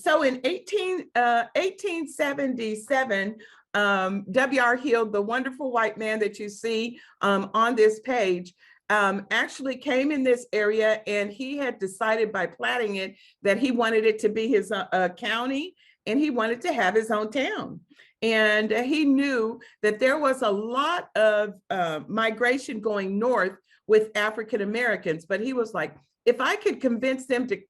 So in 1877, W.R. Hill, the wonderful white man that you see on this page, actually came in this area, and he had decided by platting it that he wanted it to be his county, and he wanted to have his own town. And he knew that there was a lot of migration going north with African Americans, but he was like, if I could convince them to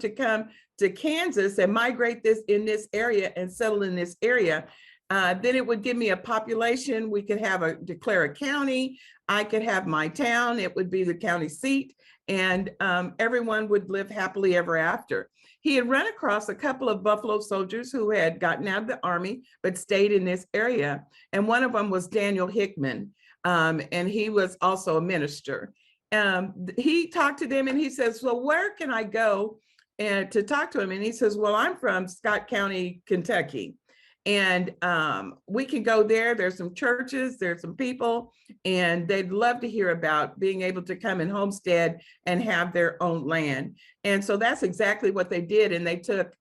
come to Kansas and migrate in this area and settle in this area, then it would give me a population. We could declare a county. I could have my town. It would be the county seat, and everyone would live happily ever after. He had run across a couple of Buffalo soldiers who had gotten out of the army but stayed in this area, and one of them was Daniel Hickman, and he was also a minister. He talked to them, and he says, well, where can I go to talk to him? And he says, well, I'm from Scott County, Kentucky. And we can go there. There's some churches, there's some people, and they'd love to hear about being able to come and homestead and have their own land. And so that's exactly what they did. And they took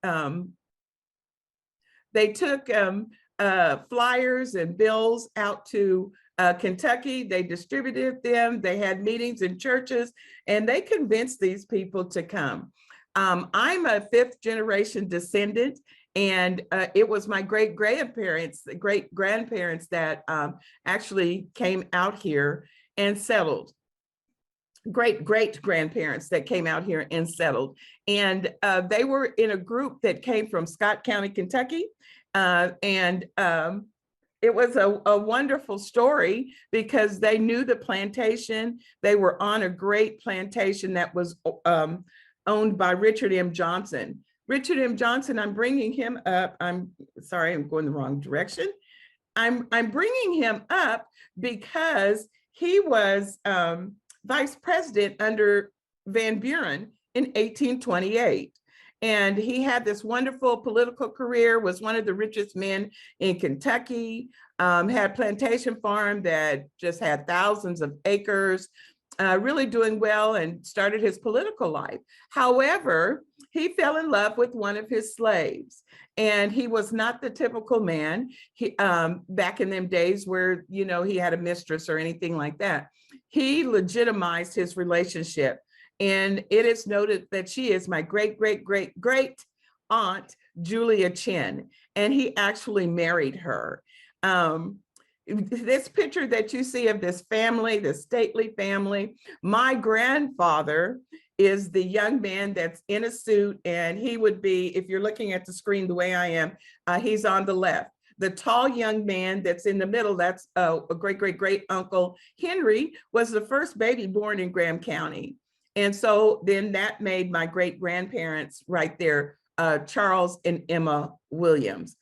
flyers and bills out to Kentucky. They distributed them. They had meetings in churches, and they convinced these people to come. I'm a fifth generation descendant, and it was my great grandparents that actually came out here and settled. Great grandparents that came out here and settled. And they were in a group that came from Scott County, Kentucky. It was a wonderful story because they knew the plantation. They were on a great plantation that was owned by Richard M. Johnson. Richard M. Johnson, I'm bringing him up. I'm sorry, I'm going the wrong direction. I'm bringing him up because he was vice president under Van Buren in 1828. And he had this wonderful political career, was one of the richest men in Kentucky, had a plantation farm that just had thousands of acres, really doing well, and started his political life. However, he fell in love with one of his slaves, and he was not the typical man back in them days where, you know, he had a mistress or anything like that. He legitimized his relationship, and it is noted that she is my great aunt, Julia Chin, and he actually married her. This picture that you see of this family, this stately family, my grandfather is the young man that's in a suit, and he would be, if you're looking at the screen the way I am, he's on the left. The tall young man that's in the middle, that's a great uncle Henry, was the first baby born in Graham County. And so then that made my great grandparents right there, Charles and Emma Williams.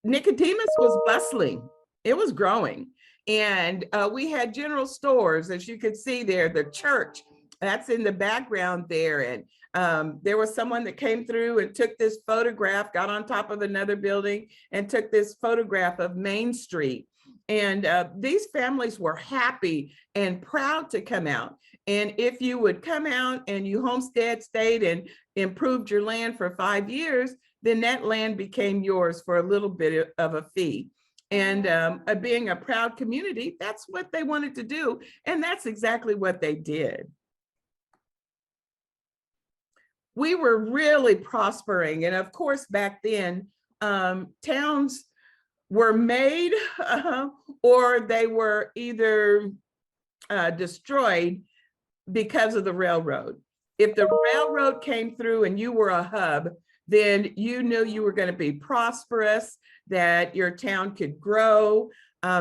Nicodemus was bustling. It was growing. And we had general stores, as you could see there, the church, that's in the background there. And there was someone that came through and took this photograph, got on top of another building and took this photograph of Main Street. And these families were happy and proud to come out. And if you would come out and you homestead, stayed, and improved your land for 5 years, then that land became yours for a little bit of a fee. And being a proud community, that's what they wanted to do. And that's exactly what they did. We were really prospering. And of course, back then, towns were made or they were either destroyed because of the railroad. If the railroad came through and you were a hub, then you knew you were going to be prosperous, that your town could grow.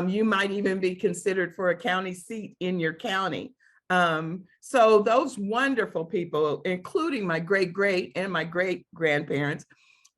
You might even be considered for a county seat in your county. So those wonderful people, including my great and my great grandparents,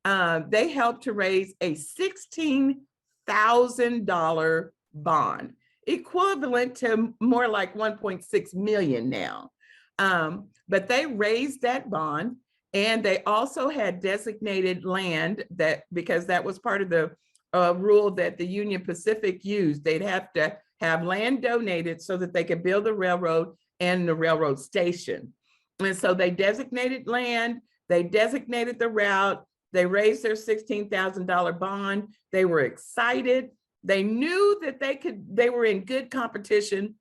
they helped to raise a $16,000 bond, equivalent to more like 1.6 million now. But they raised that bond, and they also had designated land that, because that was part of the rule that the Union Pacific used, they'd have to have land donated so that they could build the railroad and the railroad station. And so they designated land, they designated the route, They raised their $16,000 bond. They were excited. They knew that they were in good competition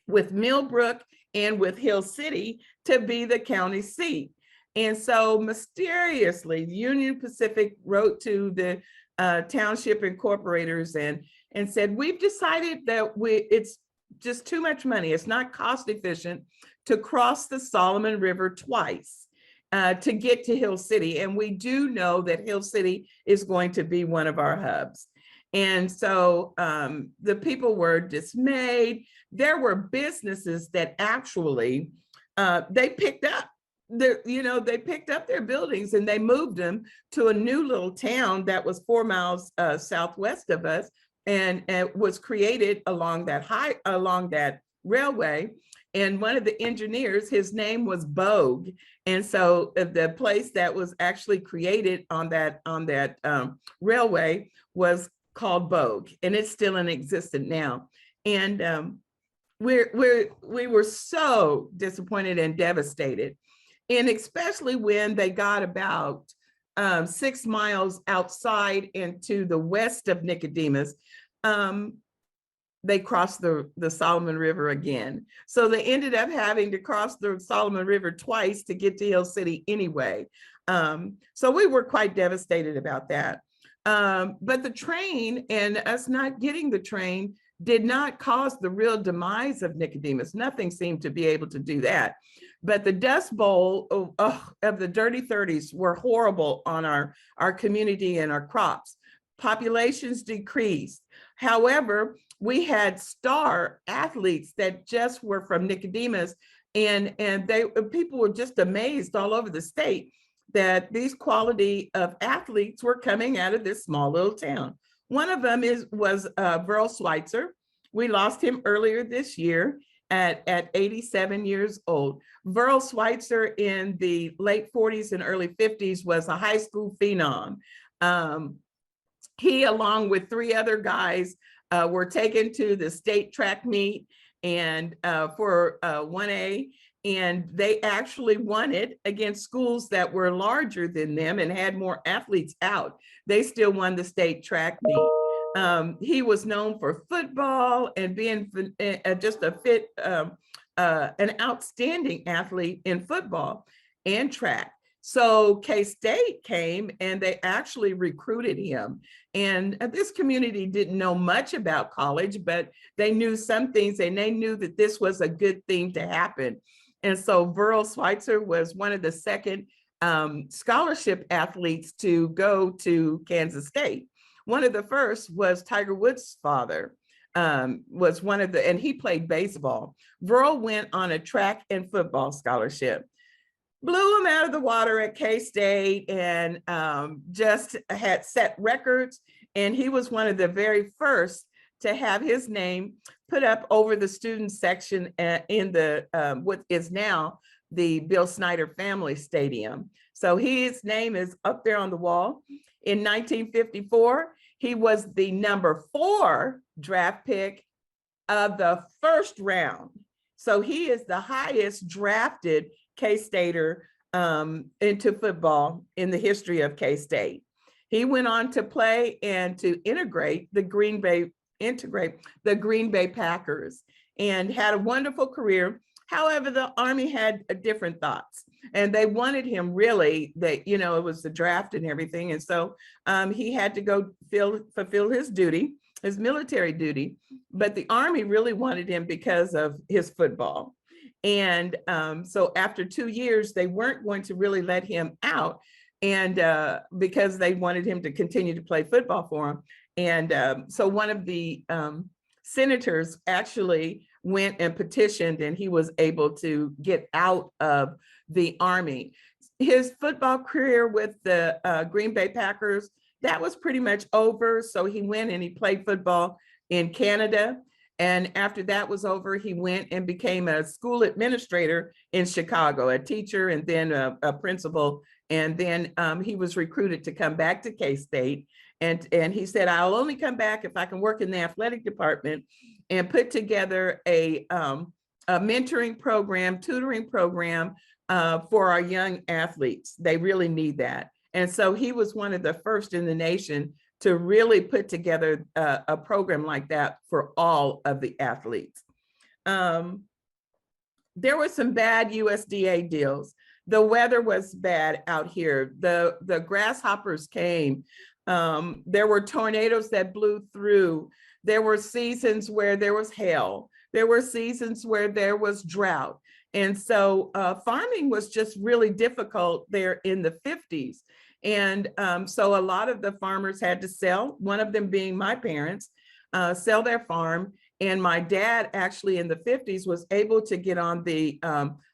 with Millbrook and with Hill City to be the county seat. And so mysteriously, Union Pacific wrote to the township incorporators and said, we've decided that it's just too much money. It's not cost efficient to cross the Solomon River twice to get to Hill City. And we do know that Hill City is going to be one of our hubs. And so the people were dismayed. There were businesses that actually they picked up they picked up their buildings and they moved them to a new little town that was 4 miles southwest of us, and was created along that railway. And one of the engineers, his name was Bogue. And so the place that was actually created on that railway was called Bogue, and it's still in existence now. And we were so disappointed and devastated. And especially when they got about 6 miles outside into the west of Nicodemus, they crossed the Solomon River again. So they ended up having to cross the Solomon River twice to get to Hill City anyway. So we were quite devastated about that. But the train and us not getting the train did not cause the real demise of Nicodemus. Nothing seemed to be able to do that. But the Dust Bowl of the Dirty 30s were horrible on our community and our crops. Populations decreased. However, we had star athletes that just were from Nicodemus, and people were just amazed all over the state that these quality of athletes were coming out of this small little town. One of them was Verl Schweitzer. We lost him earlier this year at 87 years old. Verl Schweitzer in the late 40s and early 50s was a high school phenom. He, along with 3 other guys, were taken to the state track meet and for 1A, and they actually won it against schools that were larger than them and had more athletes out. They still won the state track meet. He was known for football and being just an outstanding athlete in football and track. So K-State came and they actually recruited him. And this community didn't know much about college, but they knew some things, and they knew that this was a good thing to happen. And so Verl Schweitzer was one of the second scholarship athletes to go to Kansas State. One of the first was Tiger Woods' father, was one of the, and he played baseball. Verl went on a track and football scholarship. Blew him out of the water at K-State, and just had set records. And he was one of the very first to have his name put up over the student section in the what is now the Bill Snyder Family Stadium. So his name is up there on the wall. In 1954, he was the number 4 draft pick of the first round. So he is the highest drafted K-Stater into football in the history of K-State. He went on to play and to integrate the Green Bay Packers, and had a wonderful career. However, the Army had different thoughts, and they wanted him really, that, you know, it was the draft and everything. And so he had to go fulfill his duty, his military duty, but the Army really wanted him because of his football. And so after 2 years, they weren't going to really let him out, and because they wanted him to continue to play football for them. And so one of the senators actually went and petitioned, and he was able to get out of the Army. His football career with the Green Bay Packers, that was pretty much over. So he went and he played football in Canada. And after that was over, he went and became a school administrator in Chicago, a teacher, and then a principal. And then he was recruited to come back to K-State. And he said, I'll only come back if I can work in the athletic department and put together a mentoring program, tutoring program for our young athletes. They really need that. And so he was one of the first in the nation to really put together a program like that for all of the athletes. There were some bad USDA deals. The weather was bad out here. The grasshoppers came. There were tornadoes that blew through. There were seasons where there was hail. There were seasons where there was drought. And so farming was just really difficult there in the 50s. And so a lot of the farmers had to sell, one of them being my parents, sell their farm. And my dad actually in the 50s was able to get on the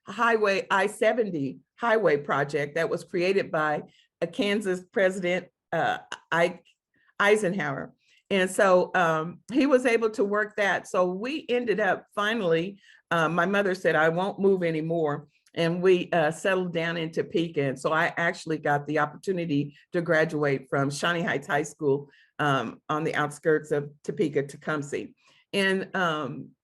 highway I-70 highway project that was created by a Kansas president, Eisenhower. And so he was able to work that. So we ended up finally, my mother said, I won't move anymore. And we settled down in Topeka. And so I actually got the opportunity to graduate from Shawnee Heights High School on the outskirts of Topeka, Tecumseh. And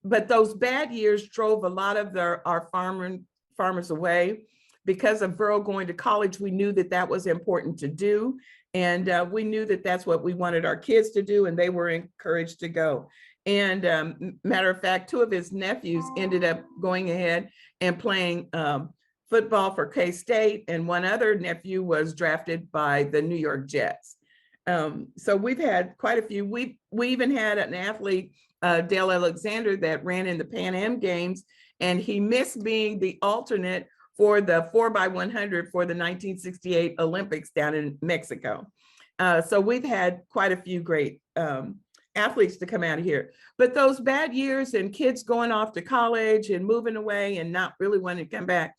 but those bad years drove a lot of our farmers away. Because of Burl going to college, we knew that that was important to do. And we knew that that's what we wanted our kids to do, and they were encouraged to go. And matter of fact, two of his nephews ended up going ahead and playing football for K-State, and one other nephew was drafted by the New York Jets. So we've had quite a few. We even had an athlete, Dale Alexander, that ran in the Pan Am Games, and he missed being the alternate for the 4x100 for the 1968 Olympics down in Mexico. So we've had quite a few great athletes to come out of here. But those bad years and kids going off to college and moving away and not really wanting to come back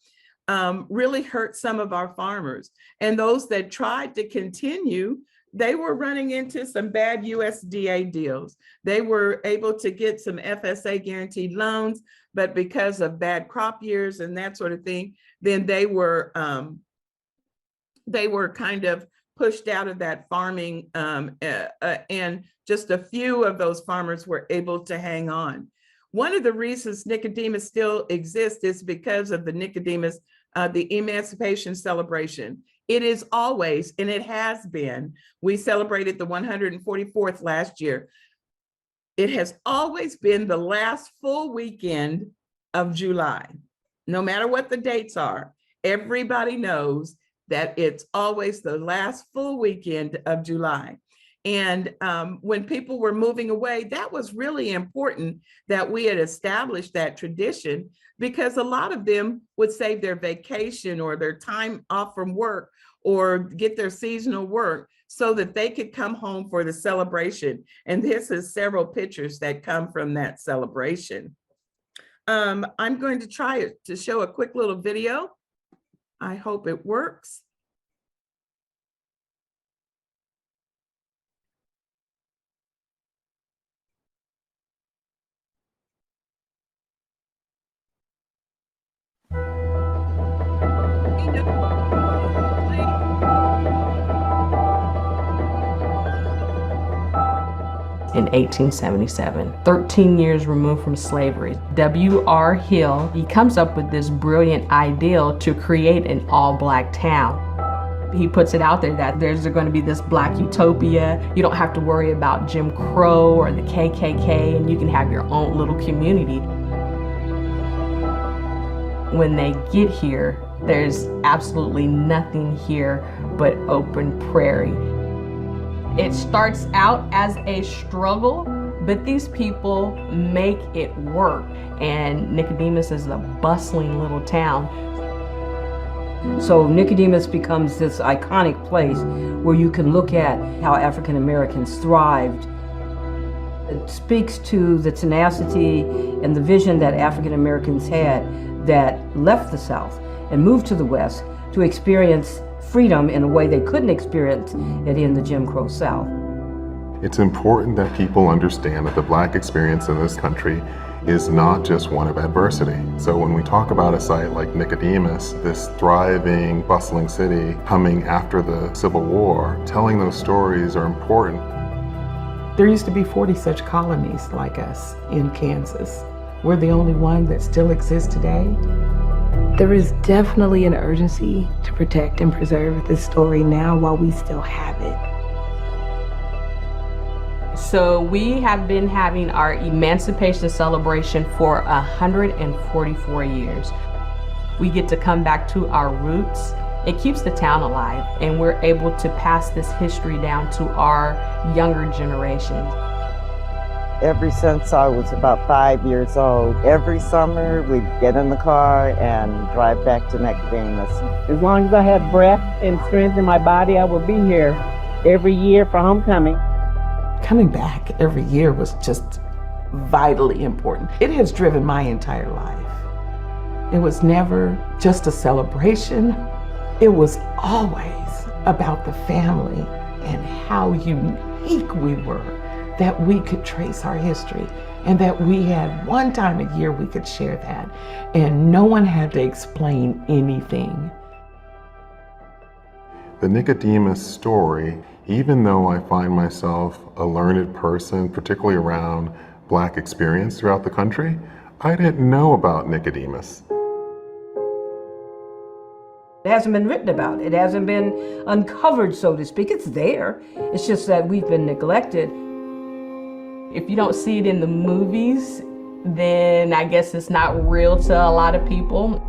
really hurt some of our farmers. And those that tried to continue, they were running into some bad USDA deals. They were able to get some FSA guaranteed loans, but because of bad crop years and that sort of thing, then they were kind of pushed out of that farming, and just a few of those farmers were able to hang on. One of the reasons Nicodemus still exists is because of the Nicodemus, the Emancipation Celebration. It is always, and it has been, we celebrated the 144th last year. It has always been the last full weekend of July. No matter what the dates are, everybody knows that it's always the last full weekend of July. And when people were moving away, that was really important that we had established that tradition, because a lot of them would save their vacation or their time off from work or get their seasonal work so that they could come home for the celebration. And this is several pictures that come from that celebration. I'm going to try to show a quick little video. I hope it works. In 1877, 13 years removed from slavery, W.R. Hill, he comes up with this brilliant ideal to create an all-black town. He puts it out there that there's going to be this black utopia. You don't have to worry about Jim Crow or the KKK, and you can have your own little community. When they get here, there's absolutely nothing here but open prairie. It starts out as a struggle, but these people make it work. And Nicodemus is a bustling little town. So Nicodemus becomes this iconic place where you can look at how African Americans thrived. It speaks to the tenacity and the vision that African Americans had that left the South and moved to the West to experience freedom in a way they couldn't experience it in the Jim Crow South. It's important that people understand that the Black experience in this country is not just one of adversity. So when we talk about a site like Nicodemus, this thriving, bustling city coming after the Civil War, telling those stories are important. There used to be 40 such colonies like us in Kansas. We're the only one that still exists today. There is definitely an urgency to protect and preserve this story now while we still have it. So we have been having our emancipation celebration for 144 years. We get to come back to our roots. It keeps the town alive, and we're able to pass this history down to our younger generations. Ever since I was about 5 years old, every summer we'd get in the car and drive back to Nicodemus. As long as I have breath and strength in my body, I will be here every year for homecoming. Coming back every year was just vitally important. It has driven my entire life. It was never just a celebration. It was always about the family and how unique we were, that we could trace our history and that we had one time a year we could share that, and no one had to explain anything. The Nicodemus story, even though I find myself a learned person, particularly around Black experience throughout the country, I didn't know about Nicodemus. It hasn't been written about. It hasn't been uncovered, so to speak. It's there. It's just that we've been neglected. If you don't see it in the movies, then I guess it's not real to a lot of people.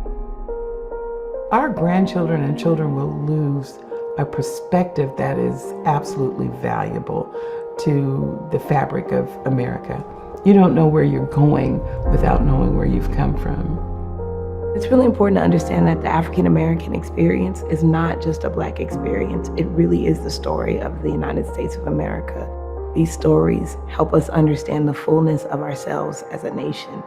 Our grandchildren and children will lose a perspective that is absolutely valuable to the fabric of America. You don't know where you're going without knowing where you've come from. It's really important to understand that the African American experience is not just a Black experience. It really is the story of the United States of America. These stories help us understand the fullness of ourselves as a nation.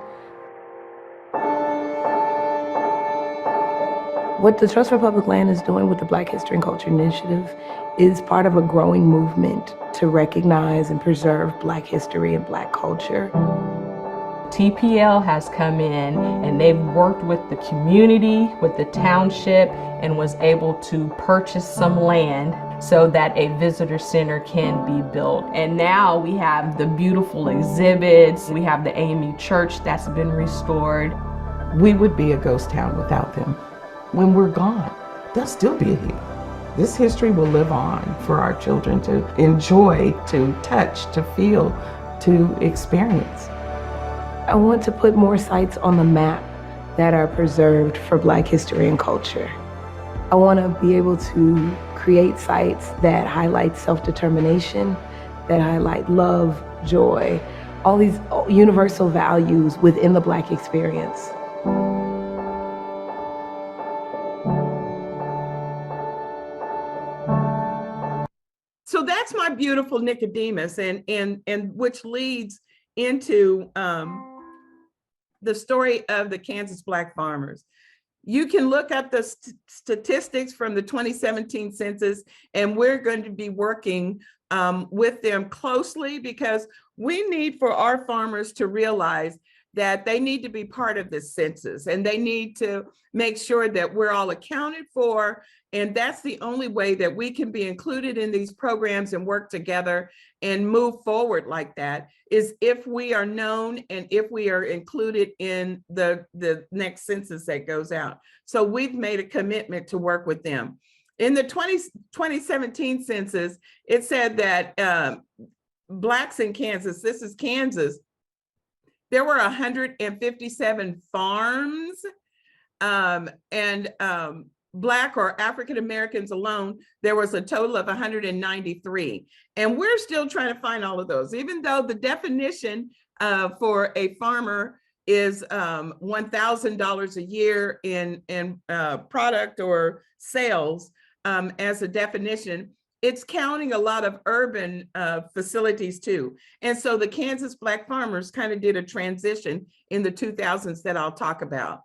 What the Trust for Public Land is doing with the Black History and Culture Initiative is part of a growing movement to recognize and preserve Black history and Black culture. TPL has come in and they've worked with the community, with the township, and was able to purchase some land so that a visitor center can be built. And now we have the beautiful exhibits. We have the AME church that's been restored. We would be a ghost town without them. When we're gone, they'll still be here. This history will live on for our children to enjoy, to touch, to feel, to experience. I want to put more sites on the map that are preserved for Black history and culture. I want to be able to create sites that highlight self-determination, that highlight love, joy, all these universal values within the Black experience. So that's my beautiful Nicodemus, and which leads into the story of the Kansas Black farmers. You can look up the statistics from the 2017 census, and we're going to be working with them closely because we need for our farmers to realize that they need to be part of this census, and they need to make sure that we're all accounted for. And that's the only way that we can be included in these programs and work together and move forward like that, is if we are known and if we are included in the next census that goes out. So we've made a commitment to work with them. In the 2017 census, it said that Blacks in Kansas, this is Kansas, there were 157 farms, and Black or African Americans alone, there was a total of 193. And we're still trying to find all of those, even though the definition for a farmer is $1,000 a year in product or sales as a definition. It's counting a lot of urban facilities too. And so the Kansas Black farmers kind of did a transition in the 2000s that I'll talk about.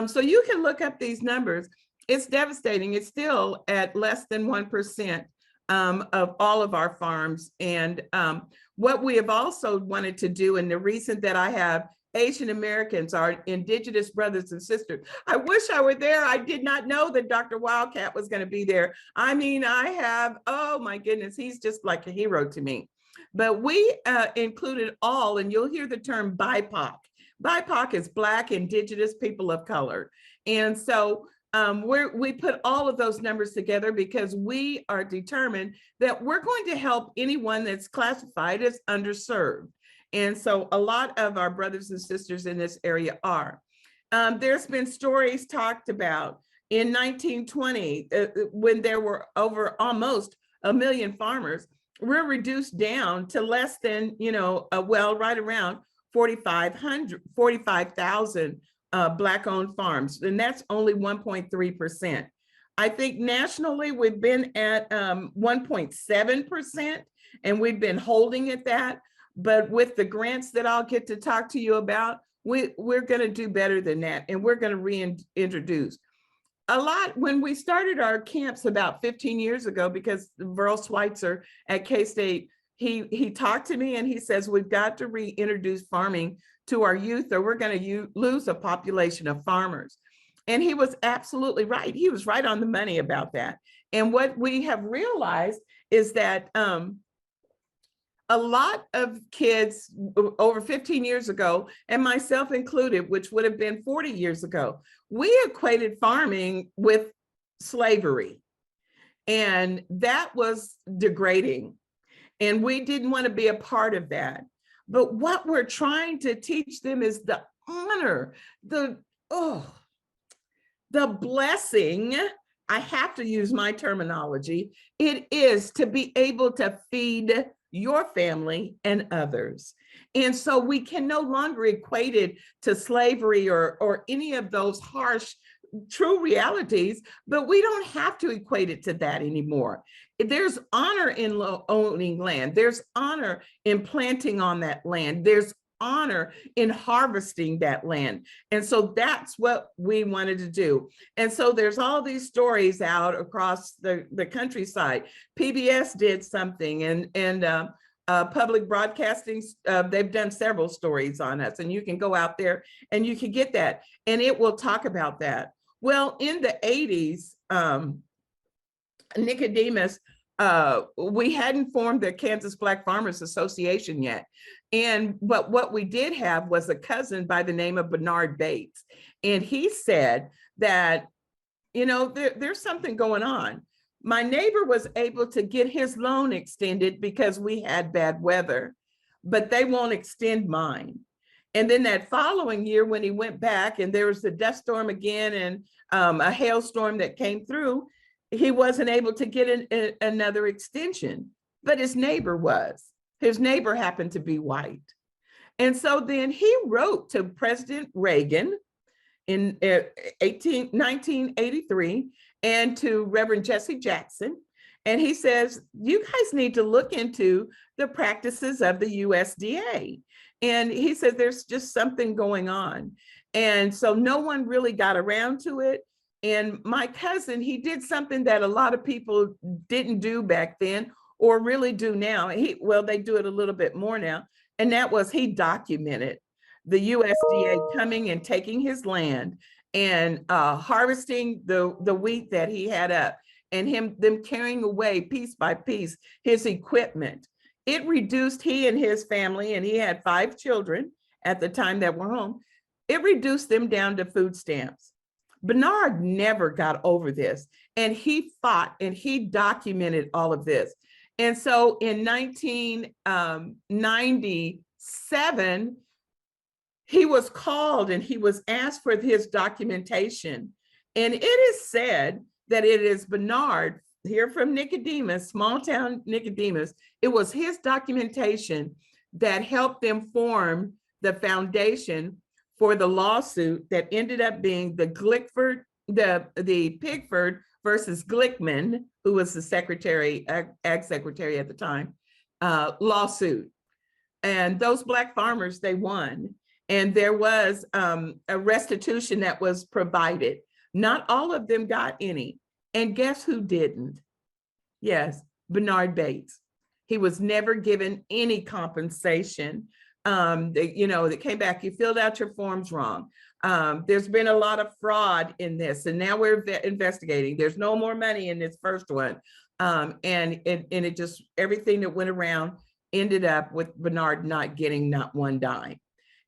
So you can look up these numbers. It's devastating. It's still at less than 1% of all of our farms. And what we have also wanted to do, and the reason that I have Asian Americans, our indigenous brothers and sisters. I wish I were there. I did not know that Dr. Wildcat was going to be there. I mean, I have, oh my goodness, he's just like a hero to me. But we included all, and you'll hear the term BIPOC. BIPOC is Black, Indigenous, People of Color. And so we put all of those numbers together because we are determined that we're going to help anyone that's classified as underserved. And so a lot of our brothers and sisters in this area are. There's been stories talked about in 1920, when there were over almost 1 million farmers, we're reduced down to less than, right around 45,000 Black-owned farms, and that's only 1.3%. I think nationally we've been at 1.7%, and we've been holding at that. But with the grants that I'll get to talk to you about, we're going to do better than that, and we're going to reintroduce. A lot when we started our camps about 15 years ago, because Verl Schweitzer at K-State, he talked to me and he says, we've got to reintroduce farming to our youth or we're going to lose a population of farmers. And he was absolutely right. He was right on the money about that. And what we have realized is that a lot of kids over 15 years ago, and myself included, which would have been 40 years ago, we equated farming with slavery. And that was degrading. And we didn't want to be a part of that. But what we're trying to teach them is the honor, the blessing. I have to use my terminology. It is to be able to feed your family and others. And so we can no longer equate it to slavery or any of those harsh, true realities, but we don't have to equate it to that anymore. There's honor in owning land. There's honor in planting on that land. There's honor in harvesting that land. And so that's what we wanted to do. And so there's all these stories out across the countryside. PBS did something and public broadcasting, they've done several stories on us, and you can go out there and you can get that and it will talk about that. Well, in the 80s, Nicodemus, we hadn't formed the Kansas Black Farmers Association yet. But what we did have was a cousin by the name of Bernard Bates. And he said that, there's something going on. My neighbor was able to get his loan extended because we had bad weather, but they won't extend mine. And then that following year, when he went back and there was the dust storm again and a hailstorm that came through, he wasn't able to get another extension, but his neighbor was. His neighbor happened to be white. And so then he wrote to President Reagan in 1983 and to Reverend Jesse Jackson. And he says, you guys need to look into the practices of the USDA. And he said, there's just something going on. And so no one really got around to it. And my cousin, he did something that a lot of people didn't do back then or really do now. They do it a little bit more now. And that was he documented the USDA coming and taking his land and harvesting the wheat that he had up and them carrying away piece by piece his equipment. It reduced he and his family, and he had 5 children at the time that were home. It reduced them down to food stamps. Bernard never got over this, and he fought and he documented all of this. And so in 1997, he was called and he was asked for his documentation. And it is said that it is Bernard, here from Nicodemus, small town Nicodemus, it was his documentation that helped them form the foundation for the lawsuit that ended up being the Pigford versus Glickman, who was the secretary, ag secretary at the time, lawsuit. And those Black farmers, they won. And there was a restitution that was provided. Not all of them got any. And guess who didn't? Yes, Bernard Bates. He was never given any compensation. They came back, you filled out your forms wrong. There's been a lot of fraud in this, and now we're investigating. There's no more money in this first one. And it just, everything that went around ended up with Bernard not getting not one dime.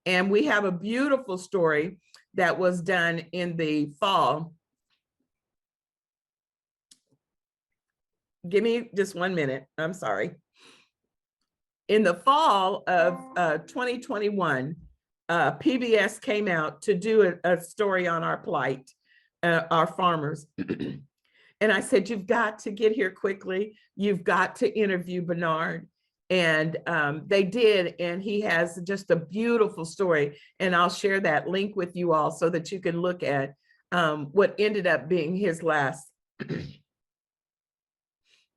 And we have a beautiful story that was done in the fall. Give me just 1 minute. I'm sorry. In the fall of 2021, PBS came out to do a story on our plight, our farmers. And I said, you've got to get here quickly. You've got to interview Bernard. And they did, and he has just a beautiful story. And I'll share that link with you all so that you can look at what ended up being his last,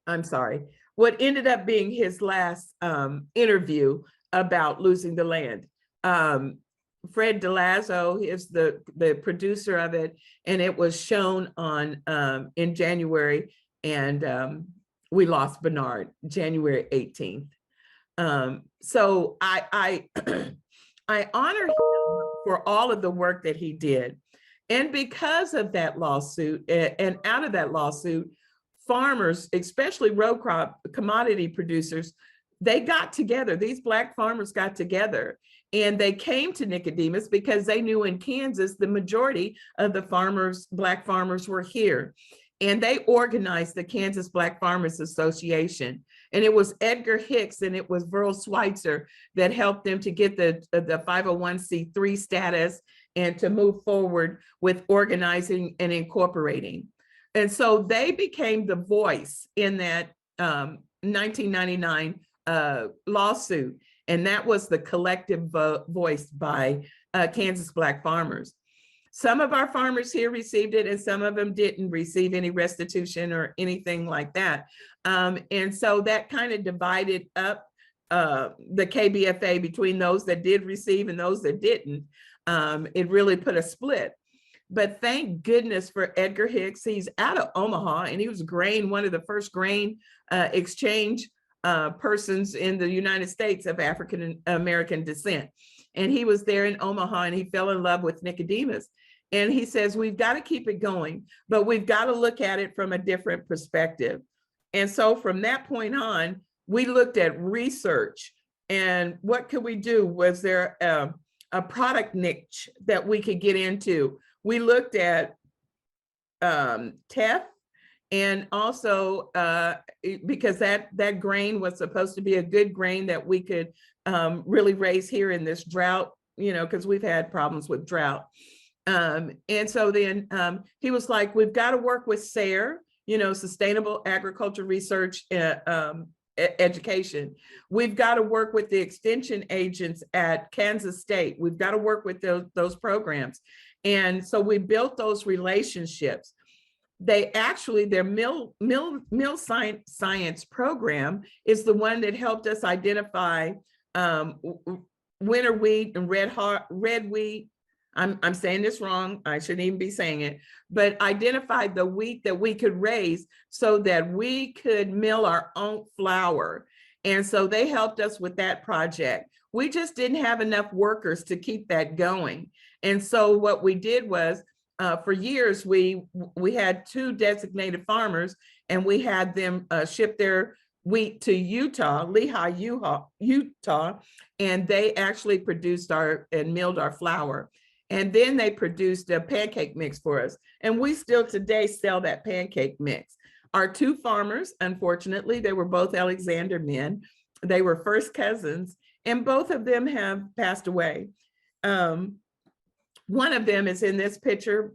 I'm sorry, what ended up being his last interview about losing the land. Fred DeLazzo is the producer of it, and it was shown on in January, and we lost Bernard January 18th. So I I honor him for all of the work that he did. And because of that lawsuit, and out of that lawsuit, farmers, especially row crop commodity producers, they got together. These Black farmers got together, and they came to Nicodemus because they knew in Kansas, the majority of the farmers, Black farmers, were here. And they organized the Kansas Black Farmers Association. And it was Edgar Hicks and it was Verl Schweitzer that helped them to get the 501c3 status and to move forward with organizing and incorporating. And so they became the voice in that 1999 lawsuit. And that was the collective voice by Kansas Black farmers. Some of our farmers here received it, and some of them didn't receive any restitution or anything like that. And so that kind of divided up the KBFA between those that did receive and those that didn't. It really put a split. But thank goodness for Edgar Hicks. He's out of Omaha, and he was one of the first grain exchange persons in the United States of African American descent. And he was there in Omaha, and he fell in love with Nicodemus. And he says, we've got to keep it going, but we've got to look at it from a different perspective. And so from that point on, we looked at research and what could we do? Was there a product niche that we could get into? We looked at teff, and also because that grain was supposed to be a good grain that we could really raise here in this drought, because we've had problems with drought. And so then he was like, we've got to work with SARE, Sustainable Agriculture Research Education. We've got to work with the extension agents at Kansas State. We've got to work with those programs. And so we built those relationships. They actually, their mill science program is the one that helped us identify winter wheat and red wheat. I'm saying this wrong, I shouldn't even be saying it, but identified the wheat that we could raise so that we could mill our own flour. And so they helped us with that project. We just didn't have enough workers to keep that going. And so what we did was, for years, we had 2 designated farmers, and we had them ship their wheat to Utah, Lehigh, Utah, and they actually produced and milled our flour. And then they produced a pancake mix for us. And we still today sell that pancake mix. Our 2 farmers, unfortunately, they were both Alexander men. They were first cousins, and both of them have passed away. One of them is in this picture.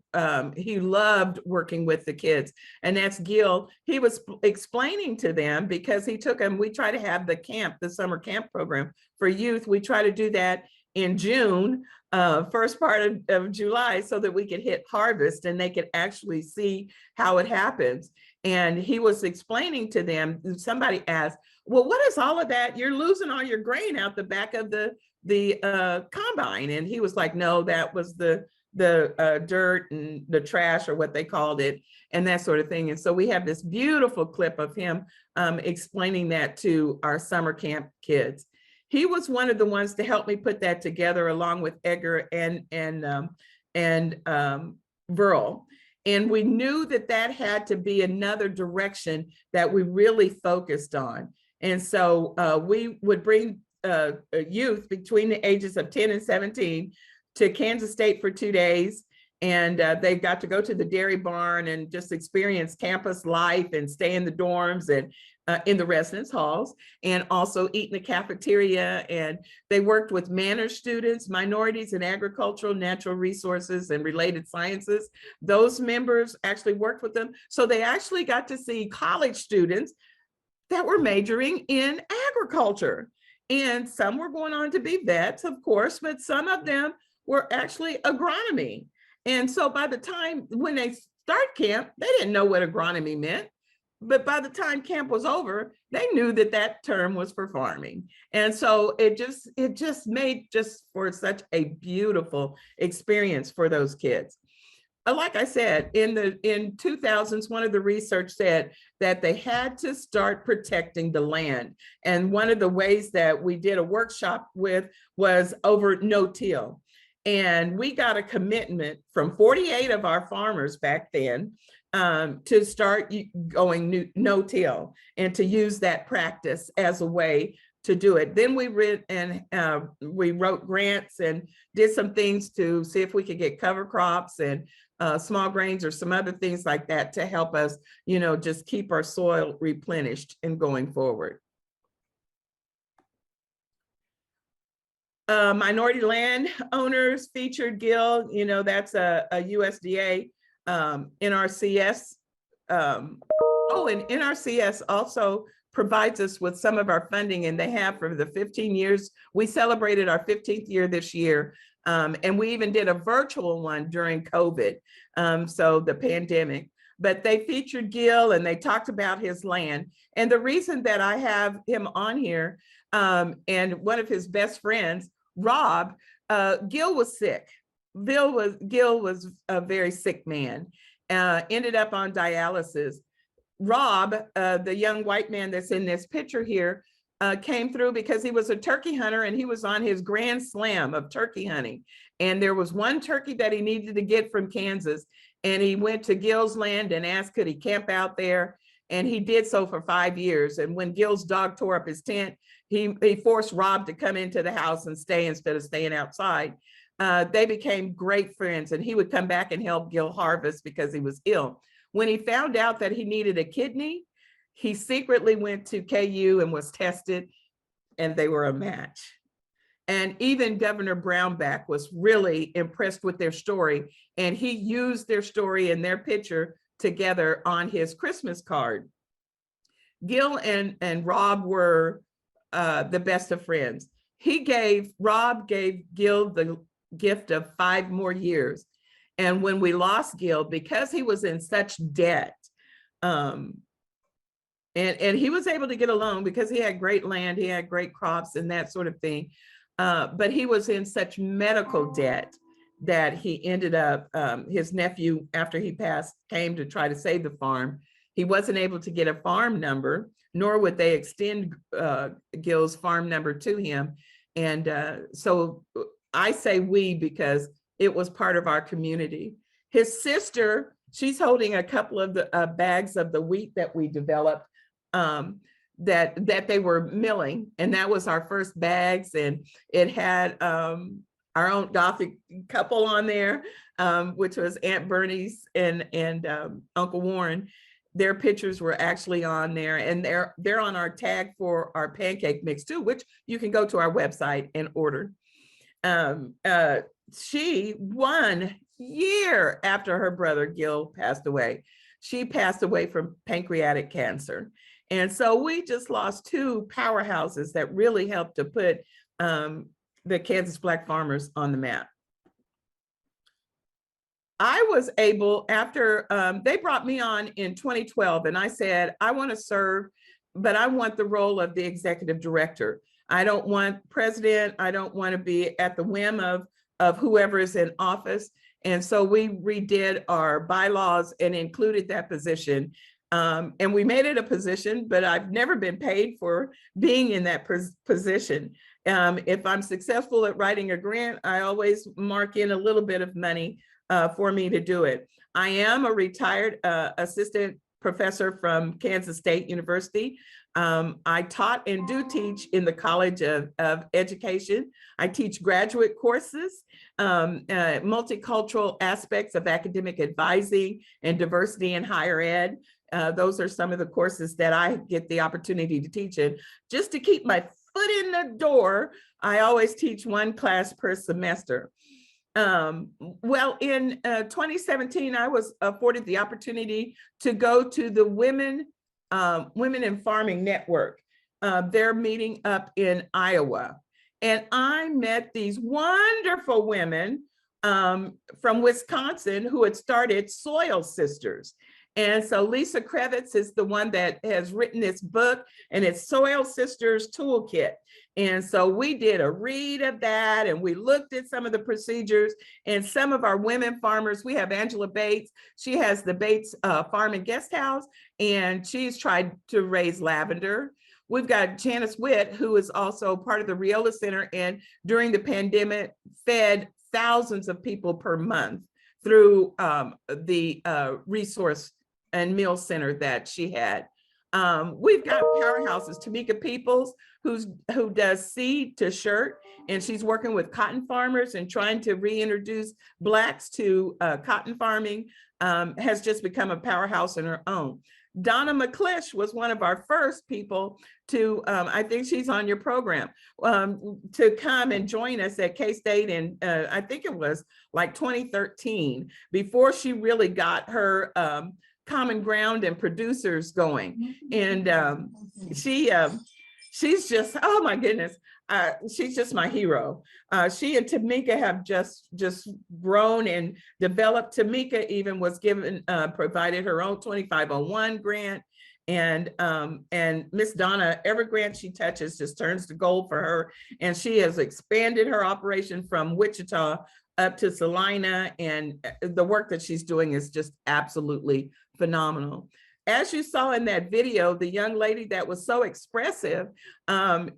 He loved working with the kids, and that's Gil. He was explaining to them, because he took them, we try to have the summer camp program for youth. We try to do that in June, first part of July, so that we could hit harvest and they could actually see how it happens. And he was explaining to them, somebody asked, well, what is all of that? You're losing all your grain out the back of the combine. And he was like, no, that was the dirt and the trash, or what they called it, and that sort of thing. And so we have this beautiful clip of him explaining that to our summer camp kids. He was one of the ones to help me put that together, along with Edgar and Verl. And we knew that had to be another direction that we really focused on. And so we would bring youth between the ages of 10 and 17 to Kansas State for 2 days. And they got to go to the dairy barn and just experience campus life and stay in the dorms and in the residence halls, and also eat in the cafeteria. And they worked with manners students, minorities in agricultural, natural resources, and related sciences. Those members actually worked with them. So they actually got to see college students that were majoring in agriculture. And some were going on to be vets, of course, but some of them were actually agronomy. And so by the time when they start camp, they didn't know what agronomy meant. But by the time camp was over, they knew that that term was for farming. And so it just made just for such a beautiful experience for those kids. Like I said, in 2000s, one of the research said that they had to start protecting the land. And one of the ways that we did a workshop with was over no-till. And we got a commitment from 48 of our farmers back then to start going no-till and to use that practice as a way to do it. Then we wrote grants and did some things to see if we could get cover crops and small grains or some other things like that to help us, just keep our soil replenished and going forward. Minority land owners featured Gil, that's a USDA NRCS. And NRCS also provides us with some of our funding, and they have for the 15 years. We celebrated our 15th year this year. And we even did a virtual one during COVID, so the pandemic. But they featured Gil and they talked about his land. And the reason that I have him on here, and one of his best friends, Rob, Gil was sick. Gil was a very sick man, ended up on dialysis. Rob, the young white man that's in this picture here, came through because he was a turkey hunter and he was on his grand slam of turkey hunting. And there was one turkey that he needed to get from Kansas. And he went to Gil's land and asked, could he camp out there? And he did so for 5 years. And when Gil's dog tore up his tent, he forced Rob to come into the house and stay instead of staying outside. They became great friends, and he would come back and help Gil harvest because he was ill. When he found out that he needed a kidney, he secretly went to KU and was tested, and they were a match. And even Governor Brownback was really impressed with their story, and he used their story and their picture together on his Christmas card. Gil and Rob were the best of friends. Rob gave Gil the gift of 5 more years. And when we lost Gil, because he was in such debt, and he was able to get a loan because he had great land, he had great crops and that sort of thing. But he was in such medical debt that he ended up, his nephew, after he passed, came to try to save the farm. He wasn't able to get a farm number, nor would they extend Gil's farm number to him. And so I say we because it was part of our community. His sister, she's holding a couple of the bags of the wheat that we developed that they were milling. And that was our first bags. And it had our own Gothic couple on there, which was Aunt Bernice and Uncle Warren. Their pictures were actually on there, and they're on our tag for our pancake mix too, which you can go to our website and order. She, 1 year after her brother Gil passed away, she passed away from pancreatic cancer. And so we just lost 2 powerhouses that really helped to put the Kansas Black farmers on the map. I was able, after they brought me on in 2012, and I said, I want to serve, but I want the role of the executive director. I don't want president. I don't want to be at the whim of whoever is in office. And so we redid our bylaws and included that position. And we made it a position, but I've never been paid for being in that position. If I'm successful at writing a grant, I always mark in a little bit of money for me to do it. I am a retired assistant professor from Kansas State University. I taught and do teach in the College of Education. I teach graduate courses, multicultural aspects of academic advising and diversity in higher ed. Those are some of the courses that I get the opportunity to teach in. Just to keep my foot in the door, I always teach one class per semester. Well, in 2017, I was afforded the opportunity to go to the Women in Farming Network. They're meeting up in Iowa. And I met these wonderful women from Wisconsin who had started Soil Sisters. And so Lisa Kravitz is the one that has written this book, and it's Soil Sisters Toolkit. And so we did a read of that, and we looked at some of the procedures, and some of our women farmers. We have Angela Bates. She has the Bates Farm and Guest House, and she's tried to raise lavender. We've got Janice Witt, who is also part of the Riola Center, and during the pandemic fed thousands of people per month through the resource and meal center that she had. We've got powerhouses, Tamika Peoples, who does seed to shirt, and she's working with cotton farmers and trying to reintroduce Blacks to cotton farming, has just become a powerhouse in her own. Donna McClish was one of our first people to, I think she's on your program, to come and join us at K-State in, I think it was like 2013, before she really got her Common Ground and producers going. And she's just, oh my goodness, she's just my hero. She and Tamika have just grown and developed. Tamika even was given, provided her own 2501 grant. And Miss Donna, every grant she touches just turns to gold for her. And she has expanded her operation from Wichita up to Salina, and the work that she's doing is just absolutely phenomenal. As you saw in that video, the young lady that was so expressive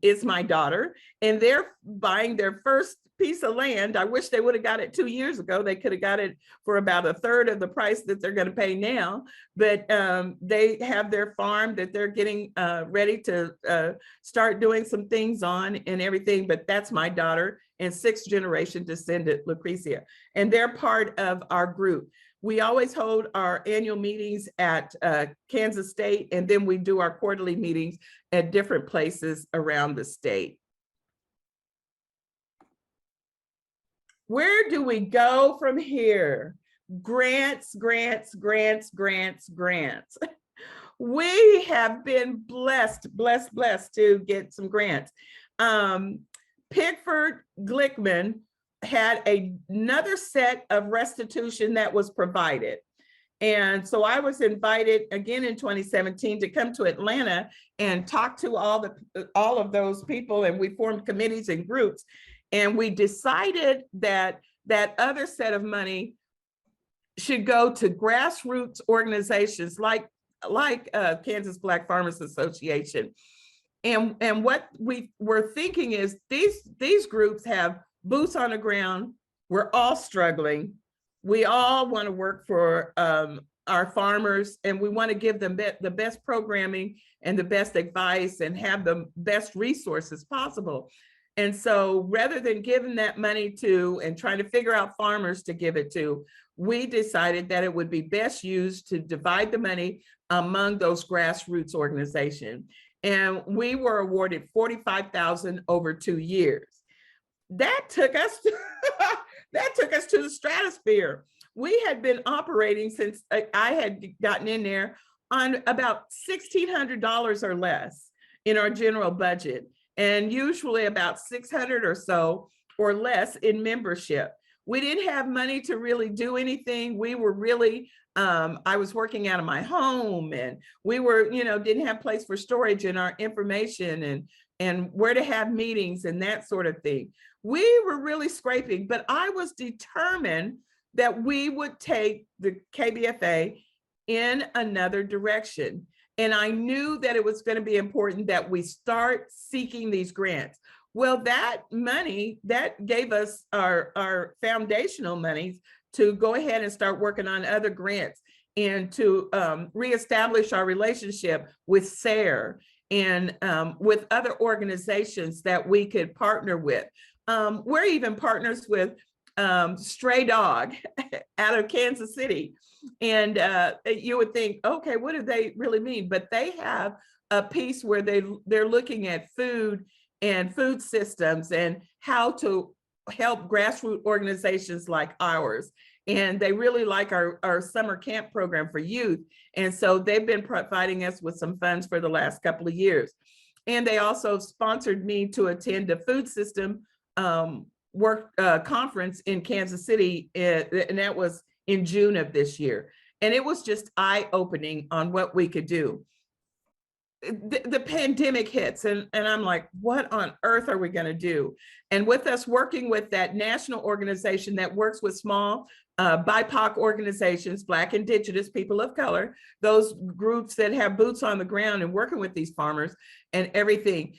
is my daughter, and they're buying their first piece of land. I wish they would have got it 2 years ago. They could have got it for about a third of the price that they're going to pay now, but they have their farm that they're getting ready to start doing some things on and everything. But that's my daughter and sixth generation descendant, Lucretia, and they're part of our group. We always hold our annual meetings at Kansas State, and then we do our quarterly meetings at different places around the state. Where do we go from here? Grants, grants, grants, grants, grants. We have been blessed to get some grants. Pickford Glickman had another set of restitution that was provided. And so I was invited again in 2017 to come to Atlanta and talk to all of those people, and we formed committees and groups. And we decided that that other set of money should go to grassroots organizations like Kansas Black Farmers Association. And what we were thinking is these groups have boots on the ground. We're all struggling. We all want to work for our farmers, and we want to give them the best programming and the best advice and have the best resources possible. And so rather than giving that money to and trying to figure out farmers to give it to, we decided that it would be best used to divide the money among those grassroots organizations. And we were awarded $45,000 over 2 years. That took us to, the stratosphere. We had been operating since I had gotten in there on about $1,600 or less in our general budget, and usually about $600 or so or less in membership. We didn't have money to really do anything. We were really, I was working out of my home, and we were, didn't have place for storage in our information and where to have meetings and that sort of thing. We were really scraping, but I was determined that we would take the KBFA in another direction. And I knew that it was going to be important that we start seeking these grants. Well, that money, that gave us our foundational monies to go ahead and start working on other grants. and to reestablish our relationship with SARE and with other organizations that we could partner with. We're even partners with Stray Dog out of Kansas City. And you would think, okay, what do they really mean? But they have a piece where they're looking at food and food systems and how to help grassroots organizations like ours. And they really like our summer camp program for youth. And so they've been providing us with some funds for the last couple of years. And they also sponsored me to attend a food system work conference in Kansas City, and that was in June of this year. And it was just eye-opening on what we could do. The pandemic hits, and I'm like, what on earth are we going to do? And with us working with that national organization that works with small BIPOC organizations, Black, Indigenous, people of color, those groups that have boots on the ground and working with these farmers and everything,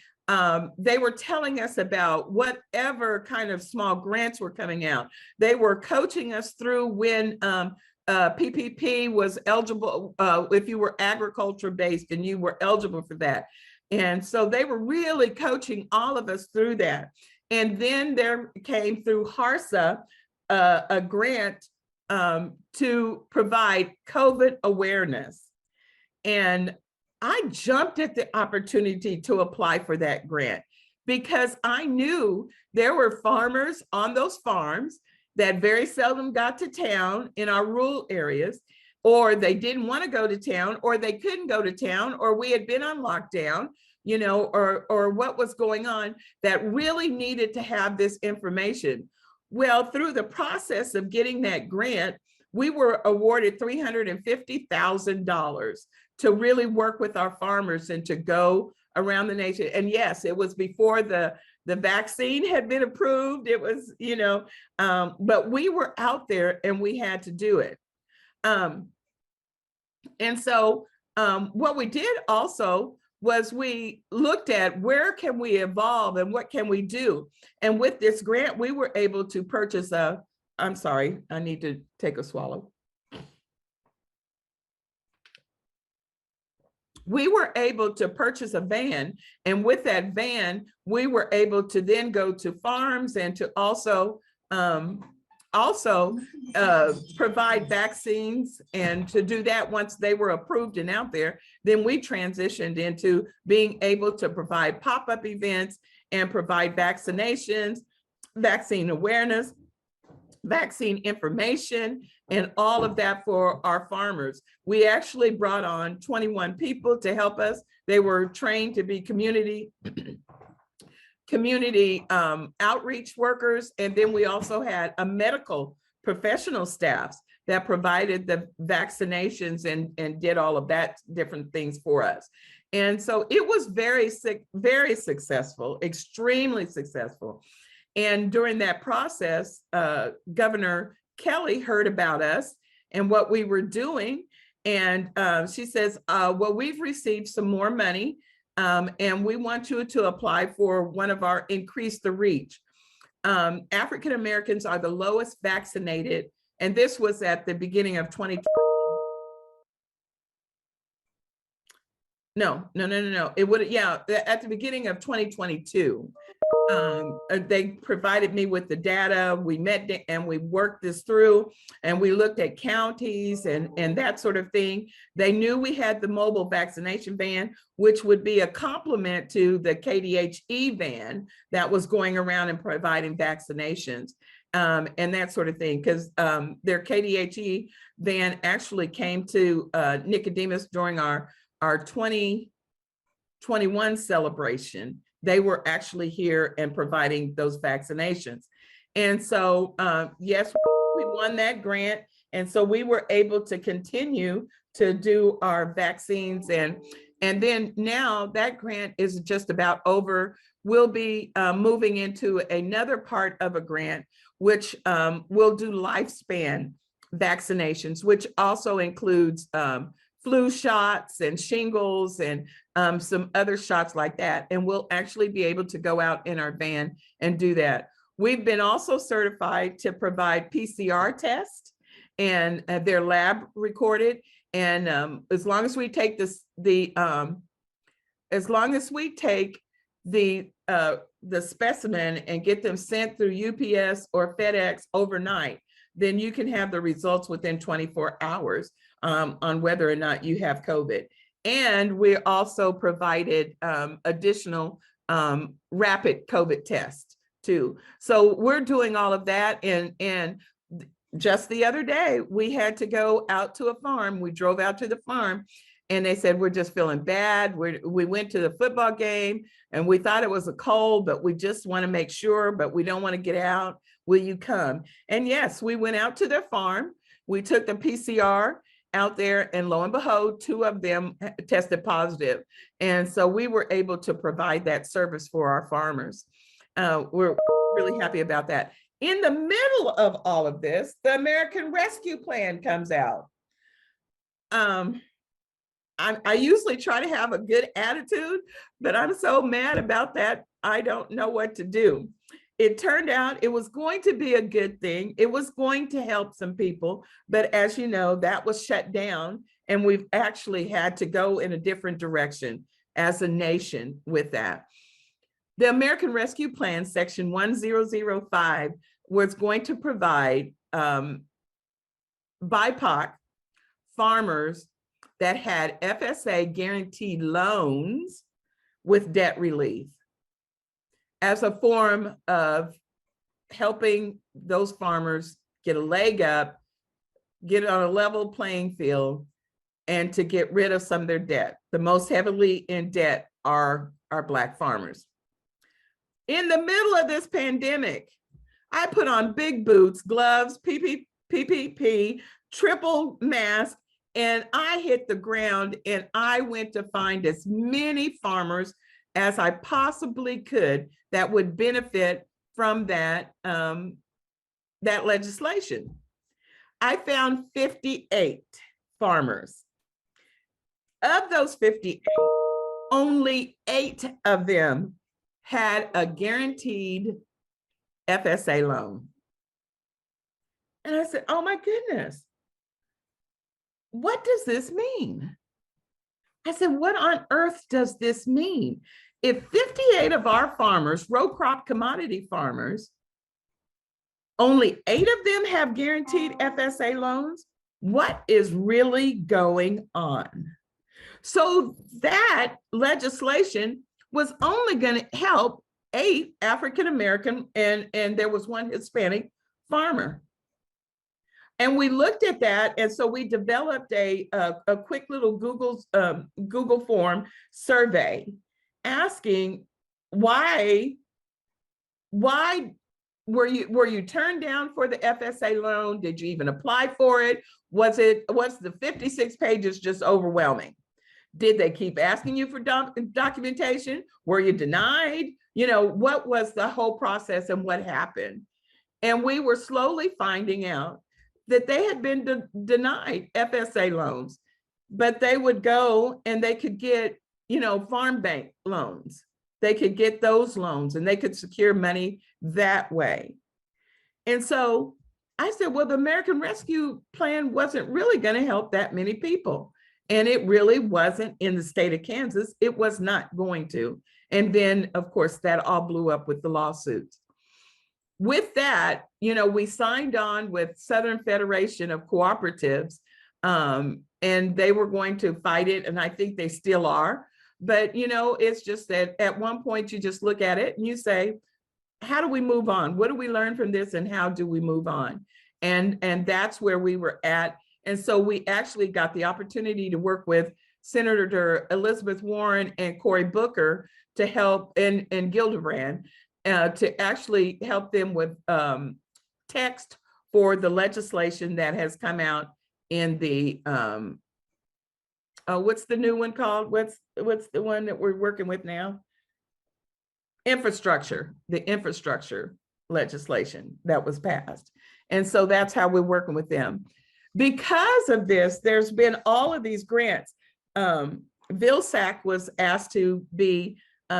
they were telling us about whatever kind of small grants were coming out. They were coaching us through when PPP was eligible, if you were agriculture based and you were eligible for that. And so they were really coaching all of us through that. And then there came through HRSA a grant to provide COVID awareness. And I jumped at the opportunity to apply for that grant because I knew there were farmers on those farms that very seldom got to town in our rural areas, or they didn't want to go to town, or they couldn't go to town, or we had been on lockdown, you know, or what was going on, that really needed to have this information. Well, through the process of getting that grant, we were awarded $350,000 to really work with our farmers and to go around the nation. And yes, it was before the vaccine had been approved. It was, you know, but we were out there and we had to do it. And so what we did also was we looked at where can we evolve and what can we do? And with this grant, we were able to purchase I'm sorry, I need to take a swallow. We were able to purchase a van, and with that van, we were able to then go to farms and to also provide vaccines. And to do that, once they were approved and out there, then we transitioned into being able to provide pop-up events and provide vaccinations, vaccine awareness, vaccine information, and all of that for our farmers. We actually brought on 21 people to help us. They were trained to be community outreach workers. And then we also had a medical professional staff that provided the vaccinations and did all of that different things for us. And so it was very successful, extremely successful. And during that process, Governor Kelly heard about us and what we were doing. And she says, well, we've received some more money and we want you to apply for one of our Increase the Reach. African Americans are the lowest vaccinated. And this was at the beginning of 2020. No. It would, yeah, at the beginning of 2022. They provided me with the data. We met and we worked this through, and we looked at counties and that sort of thing. They knew we had the mobile vaccination van, which would be a complement to the KDHE van that was going around and providing vaccinations and that sort of thing, because their KDHE van actually came to Nicodemus during our 2021 celebration. They were actually here and providing those vaccinations. And so, yes, we won that grant. And so we were able to continue to do our vaccines. And then now that grant is just about over. We'll be moving into another part of a grant, which will do lifespan vaccinations, which also includes flu shots and shingles and some other shots like that. And we'll actually be able to go out in our van and do that. We've been also certified to provide PCR tests. and they're lab recorded. And as long as we take as long as we take the specimen and get them sent through UPS or FedEx overnight, then you can have the results within 24 hours on whether or not you have COVID. And we also provided additional rapid COVID tests too. So we're doing all of that. And just the other day, we had to go out to a farm. We drove out to the farm and they said, we're just feeling bad. We went to the football game and we thought it was a cold, but we just want to make sure, but we don't want to get out. Will you come? And yes, we went out to their farm. We took the PCR out there and lo and behold, 2 of them tested positive. And so we were able to provide that service for our farmers. We're really happy about that. In the middle of all of this, the American Rescue Plan comes out. I usually try to have a good attitude, but I'm so mad about that, I don't know what to do. It turned out it was going to be a good thing. It was going to help some people, but as you know, that was shut down and we've actually had to go in a different direction as a nation with that. The American Rescue Plan, Section 1005, was going to provide BIPOC farmers that had FSA guaranteed loans with debt relief as a form of helping those farmers get a leg up, get on a level playing field, and to get rid of some of their debt. The most heavily in debt are Black farmers. In the middle of this pandemic, I put on big boots, gloves, PPP, triple mask, and I hit the ground and I went to find as many farmers as I possibly could that would benefit from that, that legislation. I found 58 farmers. Of those 58, only 8 of them had a guaranteed FSA loan. And I said, oh my goodness, what does this mean? I said, what on earth does this mean? If 58 of our farmers, row crop commodity farmers, only 8 of them have guaranteed FSA loans, what is really going on? So that legislation was only going to help 8 African-American and there was 1 Hispanic farmer. And we looked at that, and so we developed a quick little Google form survey asking why were you turned down for the FSA loan? Did you even apply for it? Was the 56 pages just overwhelming? Did they keep asking you for documentation? Were you denied? You know, what was the whole process and what happened? And we were slowly finding out that they had been denied FSA loans, but they would go and they could get, you know, farm bank loans. They could get those loans and they could secure money that way. And so I said, well, the American Rescue Plan wasn't really going to help that many people. And it really wasn't in the state of Kansas. It was not going to. And then, of course, that all blew up with the lawsuits. With that, you know, we signed on with Southern Federation of Cooperatives, and they were going to fight it, and I think they still are. But, you know, it's just that at one point you just look at it and you say, how do we move on? What do we learn from this and how do we move on? And that's where we were at. And so we actually got the opportunity to work with Senator Elizabeth Warren and Cory Booker to help, and Gillibrand, to actually help them with text for the legislation that has come out in the, what's the new one called? What's the one that we're working with now? The infrastructure legislation that was passed. And so that's how we're working with them. Because of this, there's been all of these grants. Vilsack was asked to be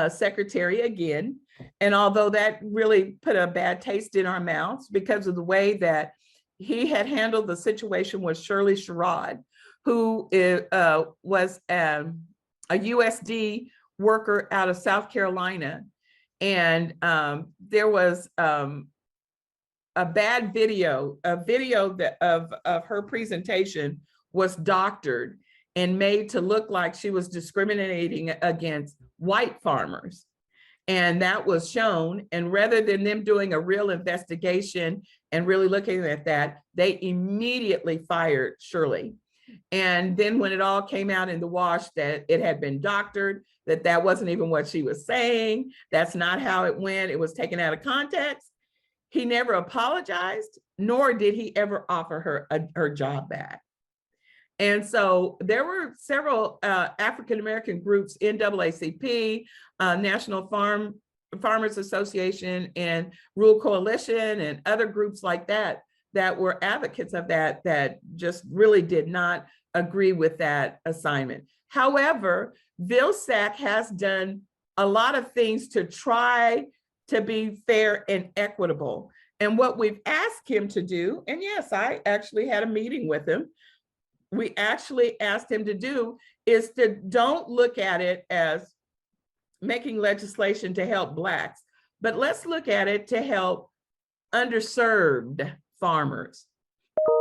secretary again. And although that really put a bad taste in our mouths because of the way that he had handled the situation with Shirley Sherrod, who was a USD worker out of South Carolina. And there was a bad video, that of her presentation was doctored and made to look like she was discriminating against white farmers. And that was shown. And rather than them doing a real investigation and really looking at that, they immediately fired Shirley. And then when it all came out in the wash that it had been doctored, that wasn't even what she was saying, that's not how it went, it was taken out of context, he never apologized, nor did he ever offer her her job back. And so there were several African-American groups, NAACP, National Farmers Association, and Rural Coalition, and other groups like that, that were advocates of that just really did not agree with that assignment. However, Vilsack has done a lot of things to try to be fair and equitable. And what we've asked him to do, and yes, I actually had a meeting with him, we actually asked him to do is to don't look at it as making legislation to help Blacks, but let's look at it to help underserved farmers.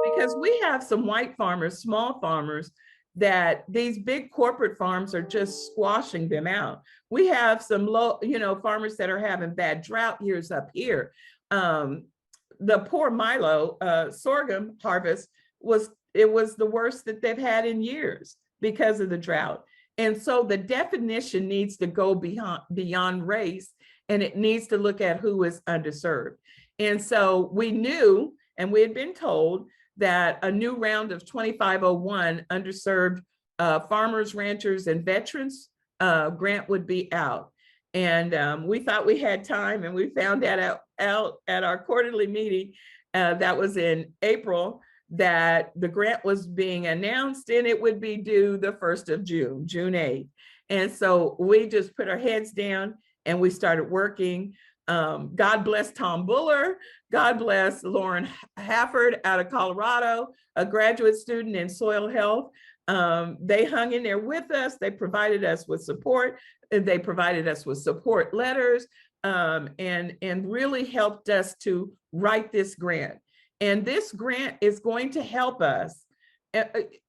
Because we have some white farmers, small farmers, that these big corporate farms are just squashing them out. We have some low, farmers that are having bad drought years up here. The poor Milo sorghum harvest was the worst that they've had in years because of the drought. And so the definition needs to go beyond race, and it needs to look at who is underserved. And so we knew, and we had been told, that a new round of 2501 underserved farmers, ranchers, and veterans grant would be out. And we thought we had time, and we found that out at our quarterly meeting that was in April, that the grant was being announced and it would be due the 1st of June, June 8th. And so we just put our heads down and we started working. God bless Tom Buller. God bless Lauren Hafford out of Colorado, a graduate student in soil health. They hung in there with us. They provided us with support. They provided us with support letters and really helped us to write this grant. And this grant is going to help us.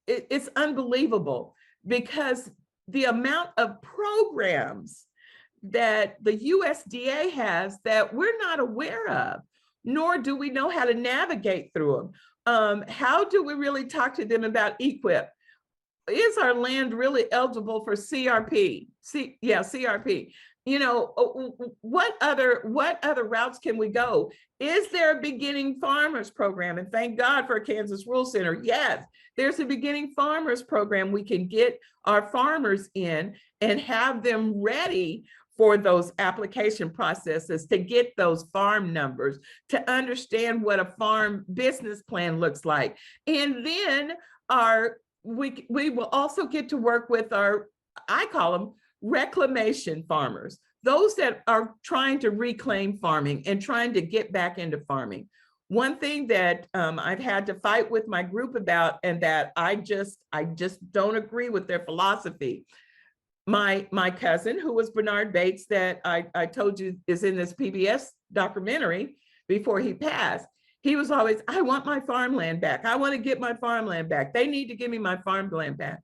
It's unbelievable because the amount of programs that the USDA has that we're not aware of, nor do we know how to navigate through them. How do we really talk to them about EQIP? Is our land really eligible for CRP? CRP. What other routes can we go? Is there a beginning farmers program? And thank God for Kansas Rural Center. Yes, there's a beginning farmers program. We can get our farmers in and have them ready for those application processes, to get those farm numbers, to understand what a farm business plan looks like. And then we will also get to work with our, I call them reclamation farmers, those that are trying to reclaim farming and trying to get back into farming. One thing that I've had to fight with my group about, and that I just don't agree with their philosophy. My cousin, who was Bernard Bates, that I told you is in this PBS documentary before he passed, he was always, I want my farmland back. I want to get my farmland back. They need to give me my farmland back.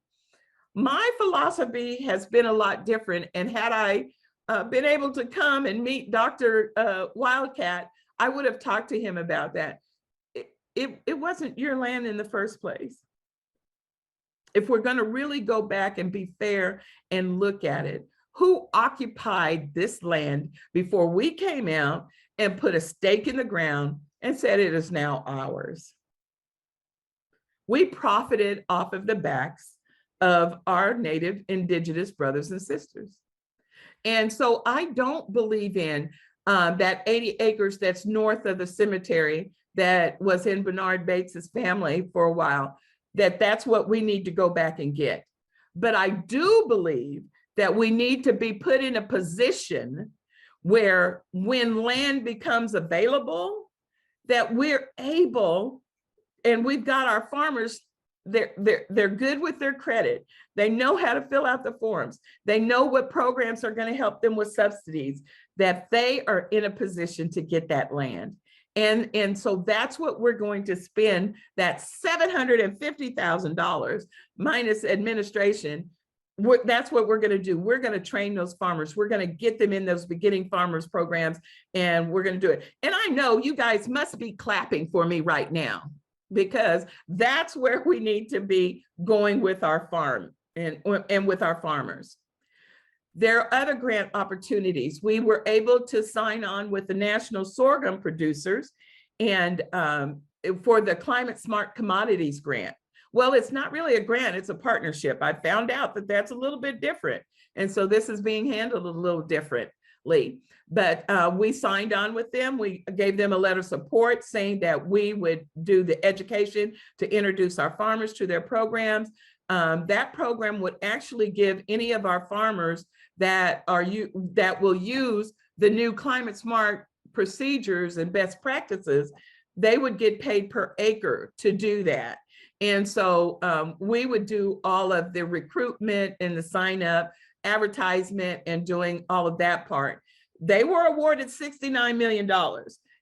My philosophy has been a lot different. And had I been able to come and meet Dr. Wildcat, I would have talked to him about that. It wasn't your land in the first place. If we're going to really go back and be fair and look at it, who occupied this land before we came out and put a stake in the ground and said it is now ours? We profited off of the backs of our Native Indigenous brothers and sisters. And so I don't believe in that 80 acres that's north of the cemetery that was in Bernard Bates's family for a while, that's what we need to go back and get. But I do believe that we need to be put in a position where when land becomes available, that we're able and we've got our farmers, they're good with their credit. They know how to fill out the forms. They know what programs are going to help them with subsidies, that they are in a position to get that land. And so that's what we're going to spend, that $750,000 minus administration. That's what we're going to do. We're going to train those farmers. We're going to get them in those beginning farmers programs, and we're going to do it. And I know you guys must be clapping for me right now, because that's where we need to be going with our farm and with our farmers. There are other grant opportunities. We were able to sign on with the national sorghum producers and for the Climate Smart Commodities grant. Well, it's not really a grant, it's a partnership. I found out that that's a little bit different. And so this is being handled a little differently. But we signed on with them. We gave them a letter of support saying that we would do the education to introduce our farmers to their programs. That program would actually give any of our farmers that will use the new climate smart procedures and best practices, they would get paid per acre to do that. And so we would do all of the recruitment and the sign up, advertisement, and doing all of that part. They were awarded $69 million.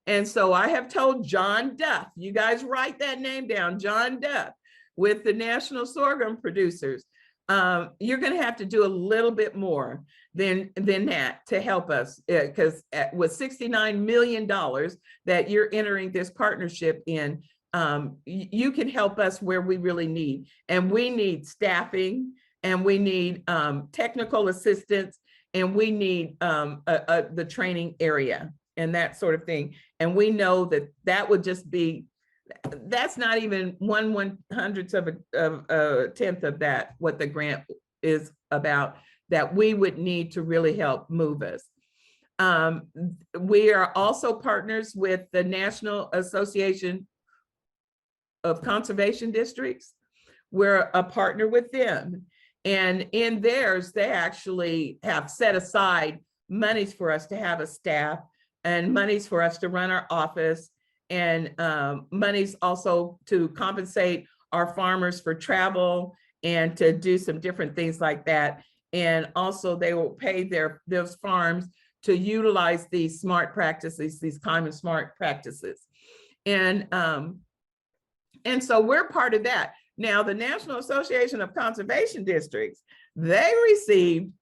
And so I have told John Duff, you guys write that name down, John Duff, with the National Sorghum Producers. You're going to have to do a little bit more than that to help us, because with $69 million that you're entering this partnership in, you can help us where we really need. And we need staffing, and we need technical assistance, and we need the training area and that sort of thing. And we know that that would just be, that's not even 1/100th of a tenth of that, what the grant is about, that we would need to really help move us. We are also partners with the National Association of Conservation Districts. We're a partner with them. And in theirs, they actually have set aside monies for us to have a staff, and monies for us to run our office, and monies also to compensate our farmers for travel and to do some different things like that. And also they will pay those farms to utilize these smart practices, these climate smart practices. And so we're part of that. Now, the National Association of Conservation Districts, they received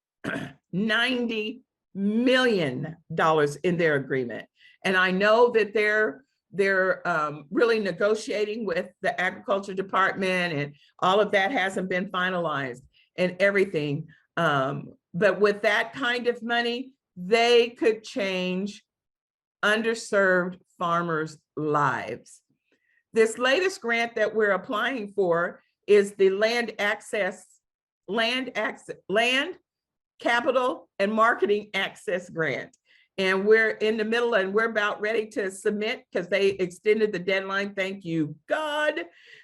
$90 million in their agreement. And I know that they're really negotiating with the Agriculture Department, and all of that hasn't been finalized and everything. But with that kind of money, they could change underserved farmers' lives. This latest grant that we're applying for is the Land Capital and Marketing Access Grant. And we're in the middle, and we're about ready to submit, because they extended the deadline. Thank you, God,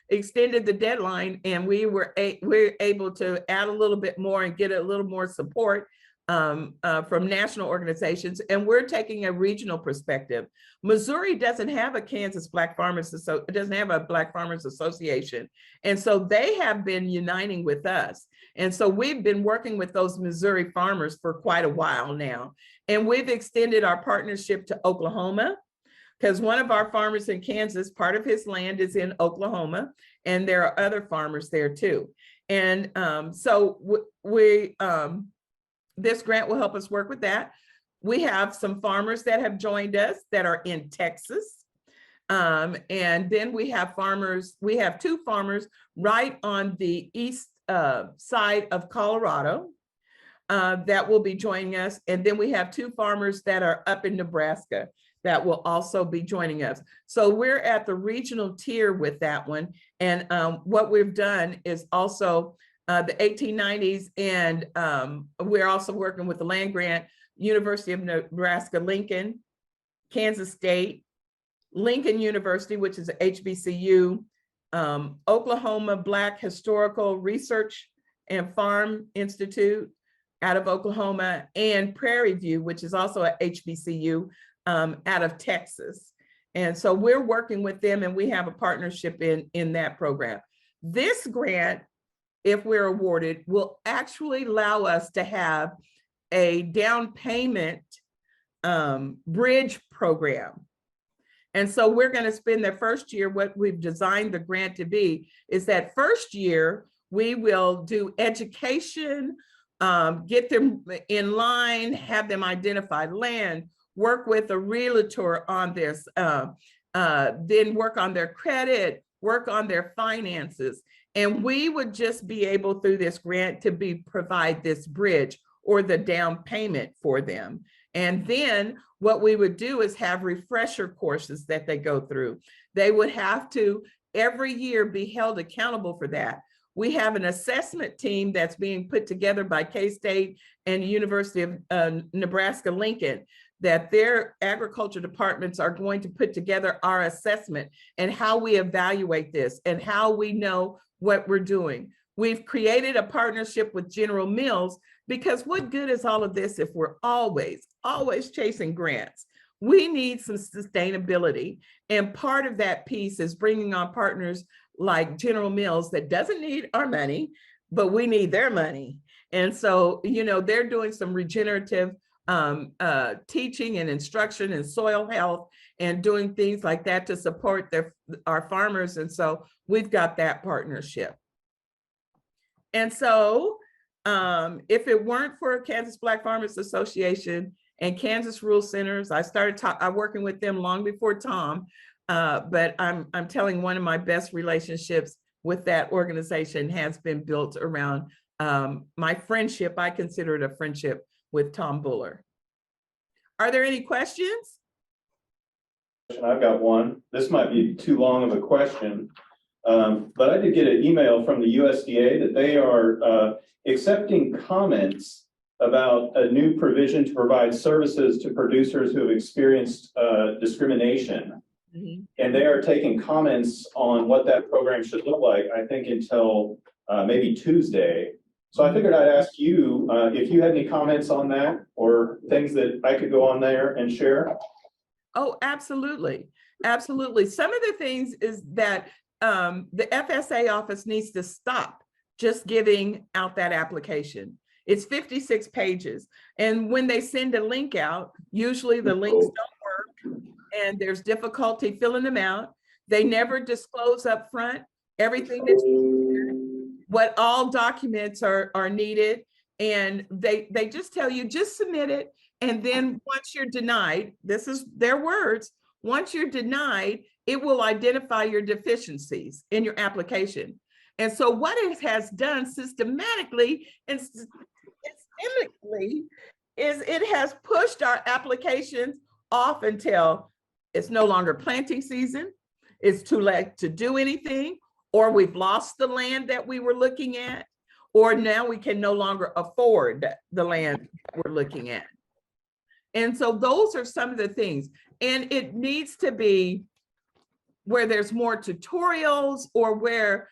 extended the deadline. And we're able to add a little bit more and get a little more support from national organizations. And we're taking a regional perspective. Missouri doesn't have a Kansas Black Farmers, it doesn't have a Black Farmers Association. And so they have been uniting with us. And so we've been working with those Missouri farmers for quite a while now. And we've extended our partnership to Oklahoma, because one of our farmers in Kansas, part of his land is in Oklahoma, and there are other farmers there too. And so this grant will help us work with that. We have some farmers that have joined us that are in Texas. And then we have two farmers right on the east side of Colorado that will be joining us. And then we have two farmers that are up in Nebraska that will also be joining us. So we're at the regional tier with that one. And what we've done is also the 1890s, and we're also working with the land grant, University of Nebraska, Lincoln, Kansas State, Lincoln University, which is a HBCU, Oklahoma Black Historical Research and Farm Institute out of Oklahoma, and Prairie View, which is also a HBCU out of Texas. And so we're working with them, and we have a partnership in that program. This grant, if we're awarded, will actually allow us to have a down payment bridge program. And so we're going to spend the first year, what we've designed the grant to be is that first year, we will do education, get them in line, have them identify land, work with a realtor on this, then work on their credit, work on their finances. And we would just be able through this grant to provide this bridge or the down payment for them. And then what we would do is have refresher courses that they go through. They would have to every year be held accountable for that. We have an assessment team that's being put together by K-State and University of Nebraska-Lincoln, that their agriculture departments are going to put together our assessment and how we evaluate this and how we know what we're doing. We've created a partnership with General Mills, because what good is all of this if we're always chasing grants? We need some sustainability. And part of that piece is bringing on partners like General Mills that doesn't need our money, but we need their money. And so, you know, they're doing some regenerative teaching and instruction and soil health and doing things like that to support our farmers. And so we've got that partnership. And so if it weren't for Kansas Black Farmers Association and Kansas Rural Centers, I started working with them long before Tom, but I'm telling one of my best relationships with that organization has been built around my friendship. I consider it a friendship with Tom Buller. Are there any questions? I've got one. This might be too long of a question, but I did get an email from the USDA that they are accepting comments about a new provision to provide services to producers who have experienced discrimination. Mm-hmm. And they are taking comments on what that program should look like, I think until maybe Tuesday. So I figured I'd ask you if you had any comments on that or things that I could go on there and share. Oh, absolutely. Absolutely. Some of the things is that the FSA office needs to stop just giving out that application. It's 56 pages. And when they send a link out, usually the links don't work and there's difficulty filling them out. They never disclose up front everything that's what all documents are needed. And they just tell you, just submit it. And then once you're denied, this is their words, once you're denied, it will identify your deficiencies in your application. And so what it has done systematically and systemically is it has pushed our applications off until it's no longer planting season, it's too late to do anything, or we've lost the land that we were looking at, or now we can no longer afford the land we're looking at. And so those are some of the things. And it needs to be where there's more tutorials or where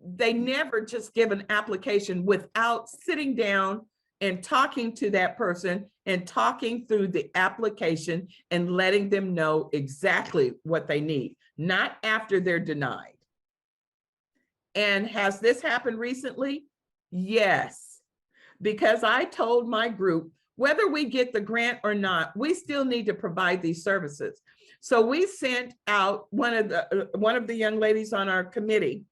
they never just give an application without sitting down and talking to that person and talking through the application and letting them know exactly what they need, not after they're denied. And has this happened recently? Yes, because I told my group, whether we get the grant or not, we still need to provide these services. So we sent out one of the young ladies on our committee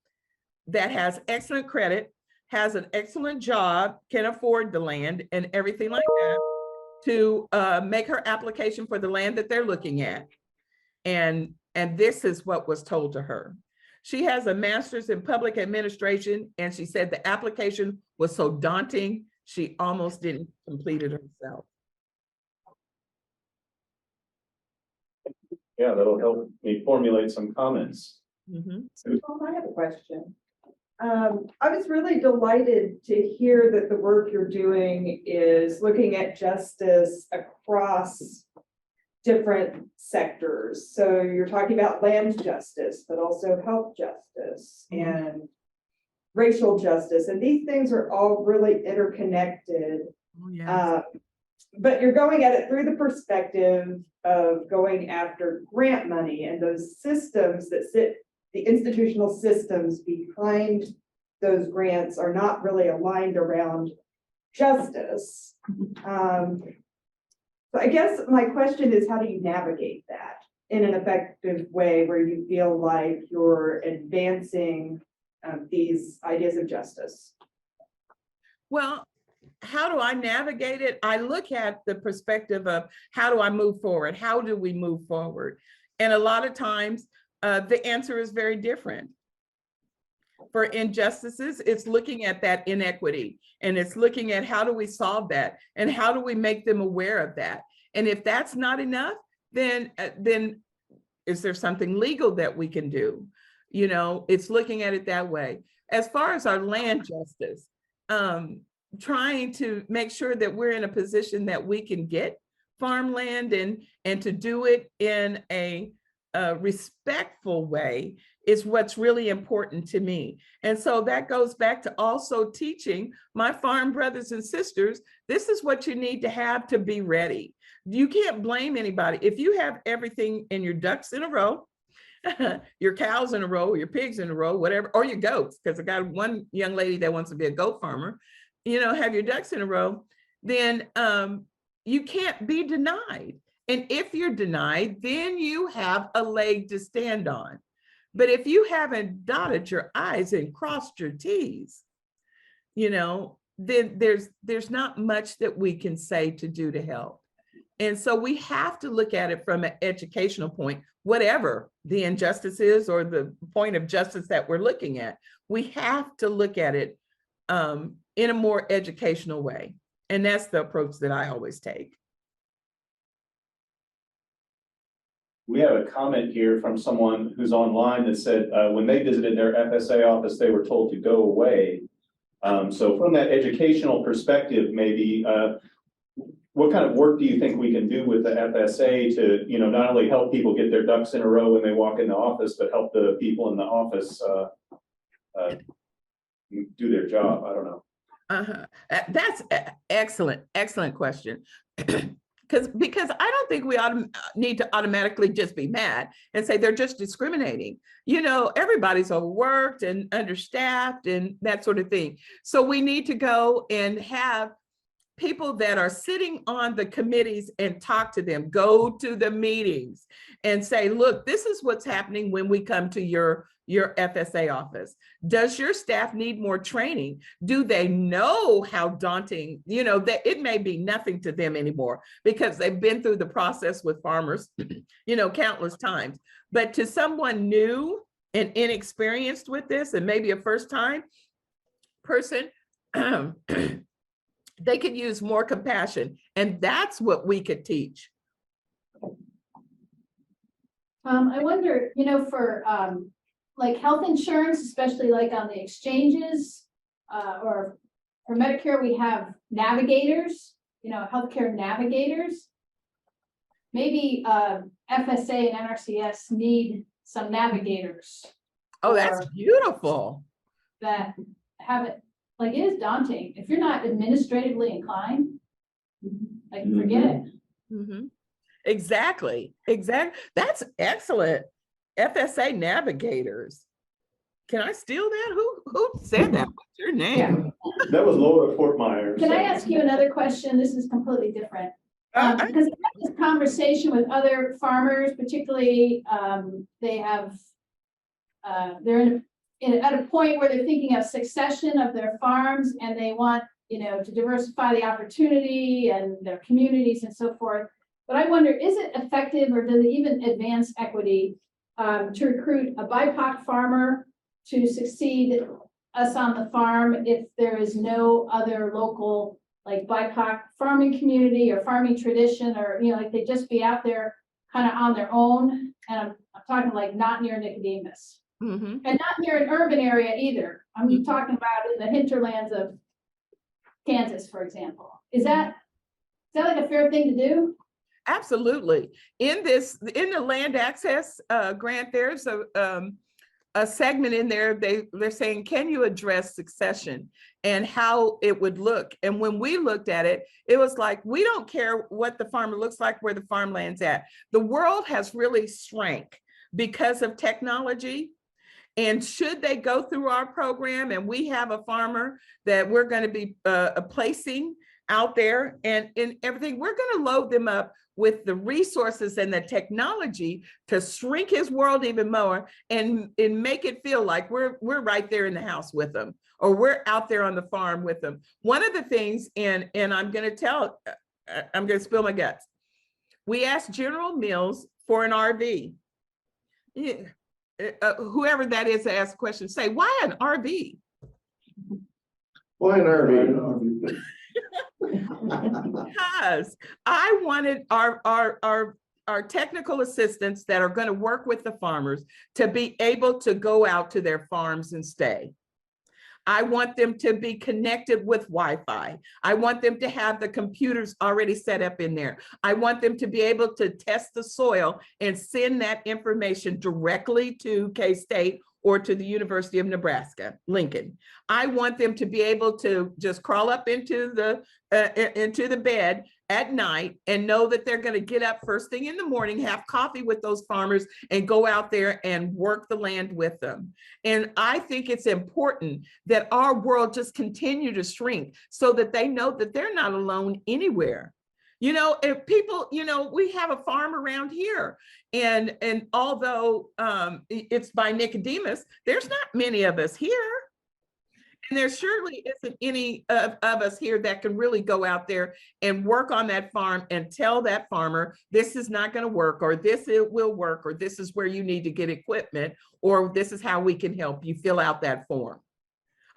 that has excellent credit, has an excellent job, can afford the land and everything like that, to make her application for the land that they're looking at. And this is what was told to her. She has a master's in public administration, and she said the application was so daunting, she almost didn't complete it herself. Yeah, that'll help me formulate some comments. Mm-hmm. So I have a question. I was really delighted to hear that the work you're doing is looking at justice across different sectors. So you're talking about land justice, but also health justice and racial justice. And these things are all really interconnected. Oh, yes. but you're going at it through the perspective of going after grant money and those systems that sit, the institutional systems behind those grants are not really aligned around justice. So I guess my question is, how do you navigate that in an effective way where you feel like you're advancing these ideas of justice? Well, how do I navigate it? I look at the perspective of how do I move forward? How do we move forward? And a lot of times the answer is very different. For injustices, it's looking at that inequity, and it's looking at how do we solve that and how do we make them aware of that. And if that's not enough, then is there something legal that we can do? You know, it's looking at it that way. As far as our land justice, trying to make sure that we're in a position that we can get farmland and to do it in a respectful way is what's really important to me. And so that goes back to also teaching my farm brothers and sisters, this is what you need to have to be ready. You can't blame anybody. If you have everything and your ducks in a row, your cows in a row, your pigs in a row, whatever, or your goats, because I got one young lady that wants to be a goat farmer, you know, have your ducks in a row, then you can't be denied. And if you're denied, then you have a leg to stand on. But if you haven't dotted your I's and crossed your T's, you know, then there's not much that we can say to do to help. And so we have to look at it from an educational point, whatever the injustice is or the point of justice that we're looking at, we have to look at it in a more educational way. And that's the approach that I always take. We have a comment here from someone who's online that said when they visited their FSA office, they were told to go away. So from that educational perspective, maybe what kind of work do you think we can do with the FSA to, you know, not only help people get their ducks in a row when they walk in the office, but help the people in the office do their job? I don't know. That's excellent question. Because I don't think we need to automatically just be mad and say they're just discriminating. You know, everybody's overworked and understaffed and that sort of thing. So we need to go and have people that are sitting on the committees and talk to them, go to the meetings and say, look, this is what's happening when we come to your FSA office. Does your staff need more training? Do they know how daunting, you know, that it may be nothing to them anymore because they've been through the process with farmers, you know, countless times. But to someone new and inexperienced with this, and maybe a first time person, they could use more compassion. And that's what we could teach. I wonder, you know, for like health insurance, especially like on the exchanges or for Medicare, we have navigators, you know, healthcare navigators. Maybe FSA and NRCS need some navigators. Oh, that's beautiful. That have it, like it is daunting. If you're not administratively inclined, like forget it. Mm-hmm. Exactly. That's excellent. FSA navigators. Can I steal that? Who said that? What's your name? Yeah. That was Laura Fort Myers. Can I ask you another question? This is completely different. Because I had this conversation with other farmers, particularly they have, they're at a point where they're thinking of succession of their farms and they want, you know, to diversify the opportunity and their communities and so forth. But I wonder, is it effective or does it even advance equity to recruit a BIPOC farmer to succeed us on the farm if there is no other local like BIPOC farming community or farming tradition, or, you know, like they just be out there kind of on their own? And I'm talking like not near Nicodemus. And not near an urban area either. I'm talking about in the hinterlands of Kansas, for example. Is that like a fair thing to do? Absolutely. In the land access grant, there's a segment in there, they're saying, can you address succession and how it would look? And when we looked at it, it was like, we don't care what the farmer looks like, where the farmland's at. The world has really shrank because of technology. And should they go through our program and we have a farmer that we're going to be placing out there and in everything, we're going to load them up with the resources and the technology to shrink his world even more and make it feel like we're right there in the house with them, or we're out there on the farm with them. One of the things, and I'm going to spill my guts. We asked General Mills for an RV. Yeah. Whoever that is that asked the question, say, why an RV? Why an RV? Because I wanted our technical assistants that are going to work with the farmers to be able to go out to their farms and stay. I want them to be connected with Wi-Fi. I want them to have the computers already set up in there. I want them to be able to test the soil and send that information directly to K-State or to the University of Nebraska, Lincoln. I want them to be able to just crawl up into the bed at night and know that they're going to get up first thing in the morning, have coffee with those farmers, and go out there and work the land with them. And I think it's important that our world just continue to shrink so that they know that they're not alone anywhere. You know, if people, you know, we have a farm around here, and although it's by Nicodemus, there's not many of us here. And there surely isn't any of us here that can really go out there and work on that farm and tell that farmer, this is not going to work, or this it will work, or this is where you need to get equipment, or this is how we can help you fill out that form.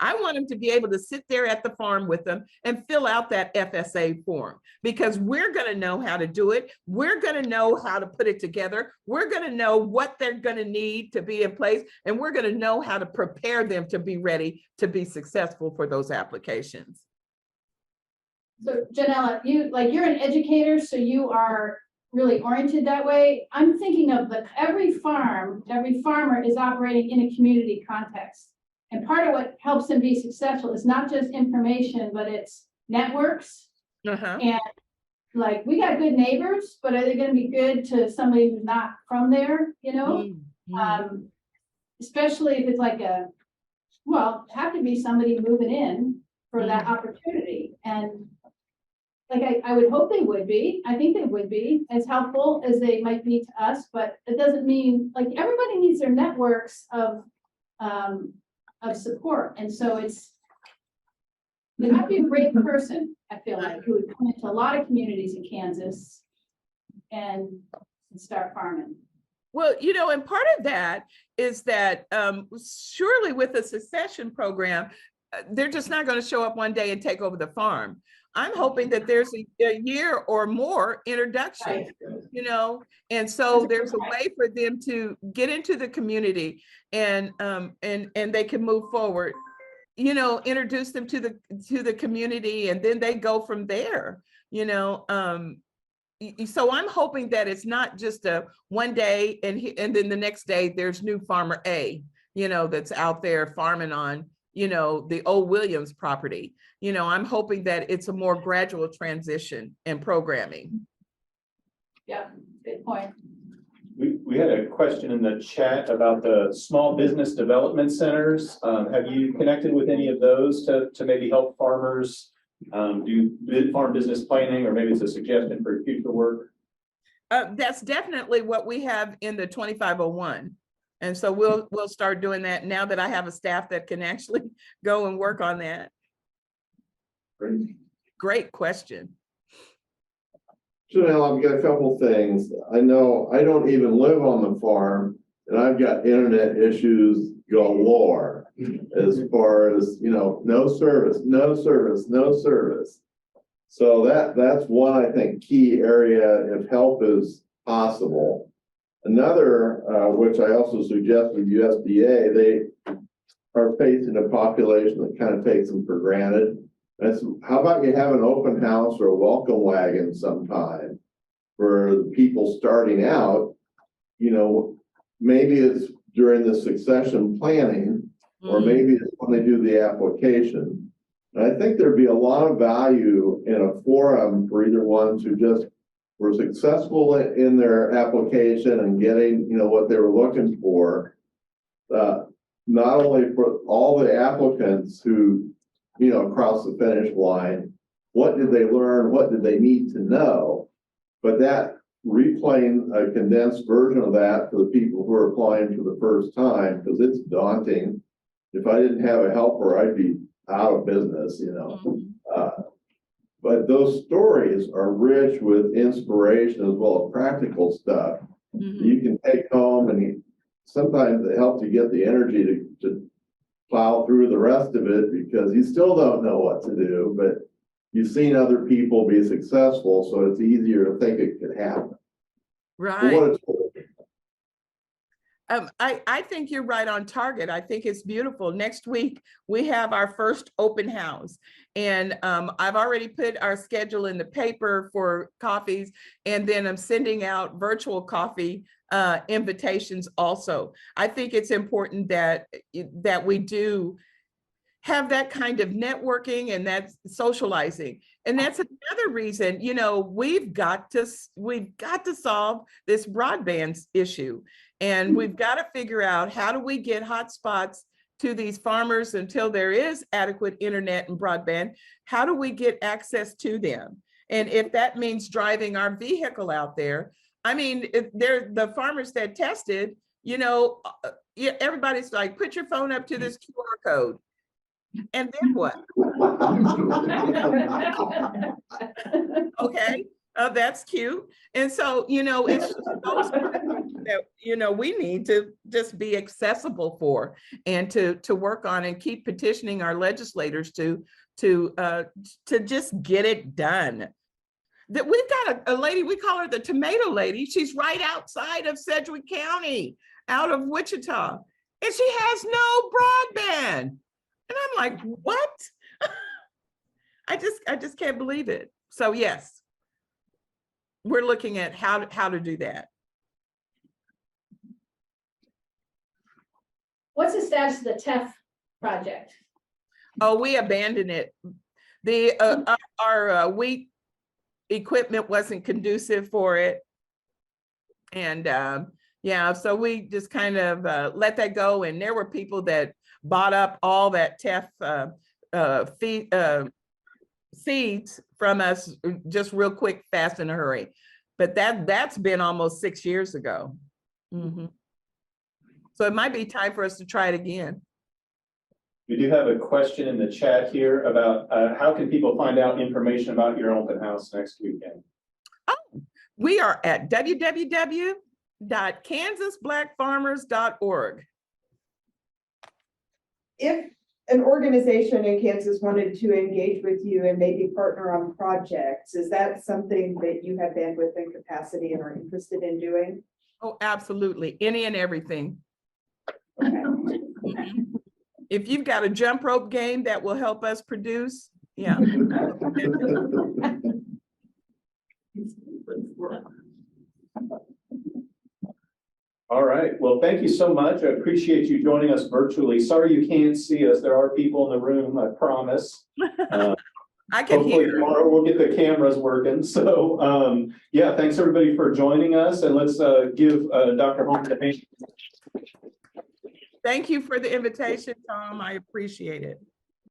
I want them to be able to sit there at the farm with them and fill out that FSA form, because we're going to know how to do it. We're going to know how to put it together. We're going to know what they're going to need to be in place, and we're going to know how to prepare them to be ready to be successful for those applications. So JohnElla, you're an educator, so you are really oriented that way. I'm thinking of every farmer is operating in a community context. And part of what helps them be successful is not just information, but it's networks. And like, we got good neighbors, but are they going to be good to somebody who's not from there, you know? Especially if it's like have to be somebody moving in for that opportunity. And like, I would hope they would be. I think they would be as helpful as they might be to us, but it doesn't mean, like, everybody needs their networks of support. And so there might be a great person, I feel like, who would come into a lot of communities in Kansas and start farming. Well, you know, and part of that is that surely with a succession program, they're just not going to show up one day and take over the farm. I'm hoping that there's a year or more introduction, you know, and so there's a way for them to get into the community and they can move forward, you know, introduce them to the community, and then they go from there, you know. So I'm hoping that it's not just a one day and then the next day there's new farmer A, you know, that's out there farming on, you know, the old Williams property. You know, I'm hoping that it's a more gradual transition in programming. Yeah, good point. We had a question in the chat about the small business development centers. Have you connected with any of those to maybe help farmers do farm business planning, or maybe it's a suggestion for future work? That's definitely what we have in the 2501. And so we'll start doing that now that I have a staff that can actually go and work on that. Great question. JohnElla, I've got a couple things. I know I don't even live on the farm, and I've got internet issues galore as far as, you know, no service. So that's one, I think, key area if help is possible. Another, which I also suggest with USDA, they are facing a population that kind of takes them for granted. That's, how about you have an open house or a welcome wagon sometime for the people starting out? You know, maybe it's during the succession planning, or maybe it's when they do the application. And I think there'd be a lot of value in a forum for either ones who just were successful in their application and getting, what they were looking for. Not only for all the applicants who, cross the finish line, what did they learn? What did they need to know? But that replaying a condensed version of that for the people who are applying for the first time, because it's daunting. If I didn't have a helper, I'd be out of business, but those stories are rich with inspiration as well as practical stuff you can take home, and sometimes it helps you get the energy to plow through the rest of it, because you still don't know what to do, but you've seen other people be successful, so it's easier to think it could happen. Right. I think you're right on target. I think it's beautiful. Next week, we have our first open house. And I've already put our schedule in the paper for coffees. And then I'm sending out virtual coffee invitations also. I think it's important that we do have that kind of networking and that's socializing. And that's another reason, we've got to solve this broadband issue. And we've got to figure out, how do we get hotspots to these farmers until there is adequate internet and broadband? How do we get access to them? And if that means driving our vehicle out there, I mean, they're the farmers that tested, everybody's like, put your phone up to this QR code. And then what? Okay, that's cute. And so, it's just those that, we need to just be accessible for, and to work on and keep petitioning our legislators to just get it done. That we've got a lady, we call her the tomato lady. She's right outside of Sedgwick County, out of Wichita, and she has no broadband. And I'm like, what? I just can't believe it. So yes, we're looking at how to do that. What's the status of the TEF project? Oh, we abandoned it. Our wheat equipment wasn't conducive for it. And yeah, so we just kind of let that go. And there were people that bought up all that TEF seeds from us just real quick, fast, in a hurry. But that's been almost 6 years ago. So it might be time for us to try it again. We do have a question in the chat here about how can people find out information about your open house next weekend? Oh, we are at www.kansasblackfarmers.org. If an organization in Kansas wanted to engage with you and maybe partner on projects, is that something that you have bandwidth and capacity and are interested in doing? Oh, absolutely. Any and everything. Okay. If you've got a jump rope game that will help us produce, yeah. All right. Well, thank you so much. I appreciate you joining us virtually. Sorry you can't see us. There are people in the room, I promise. I can hopefully hear. Tomorrow we'll get the cameras working. So yeah, thanks everybody for joining us. And let's give Dr. Holmes a hand. Thank you for the invitation, Tom. I appreciate it.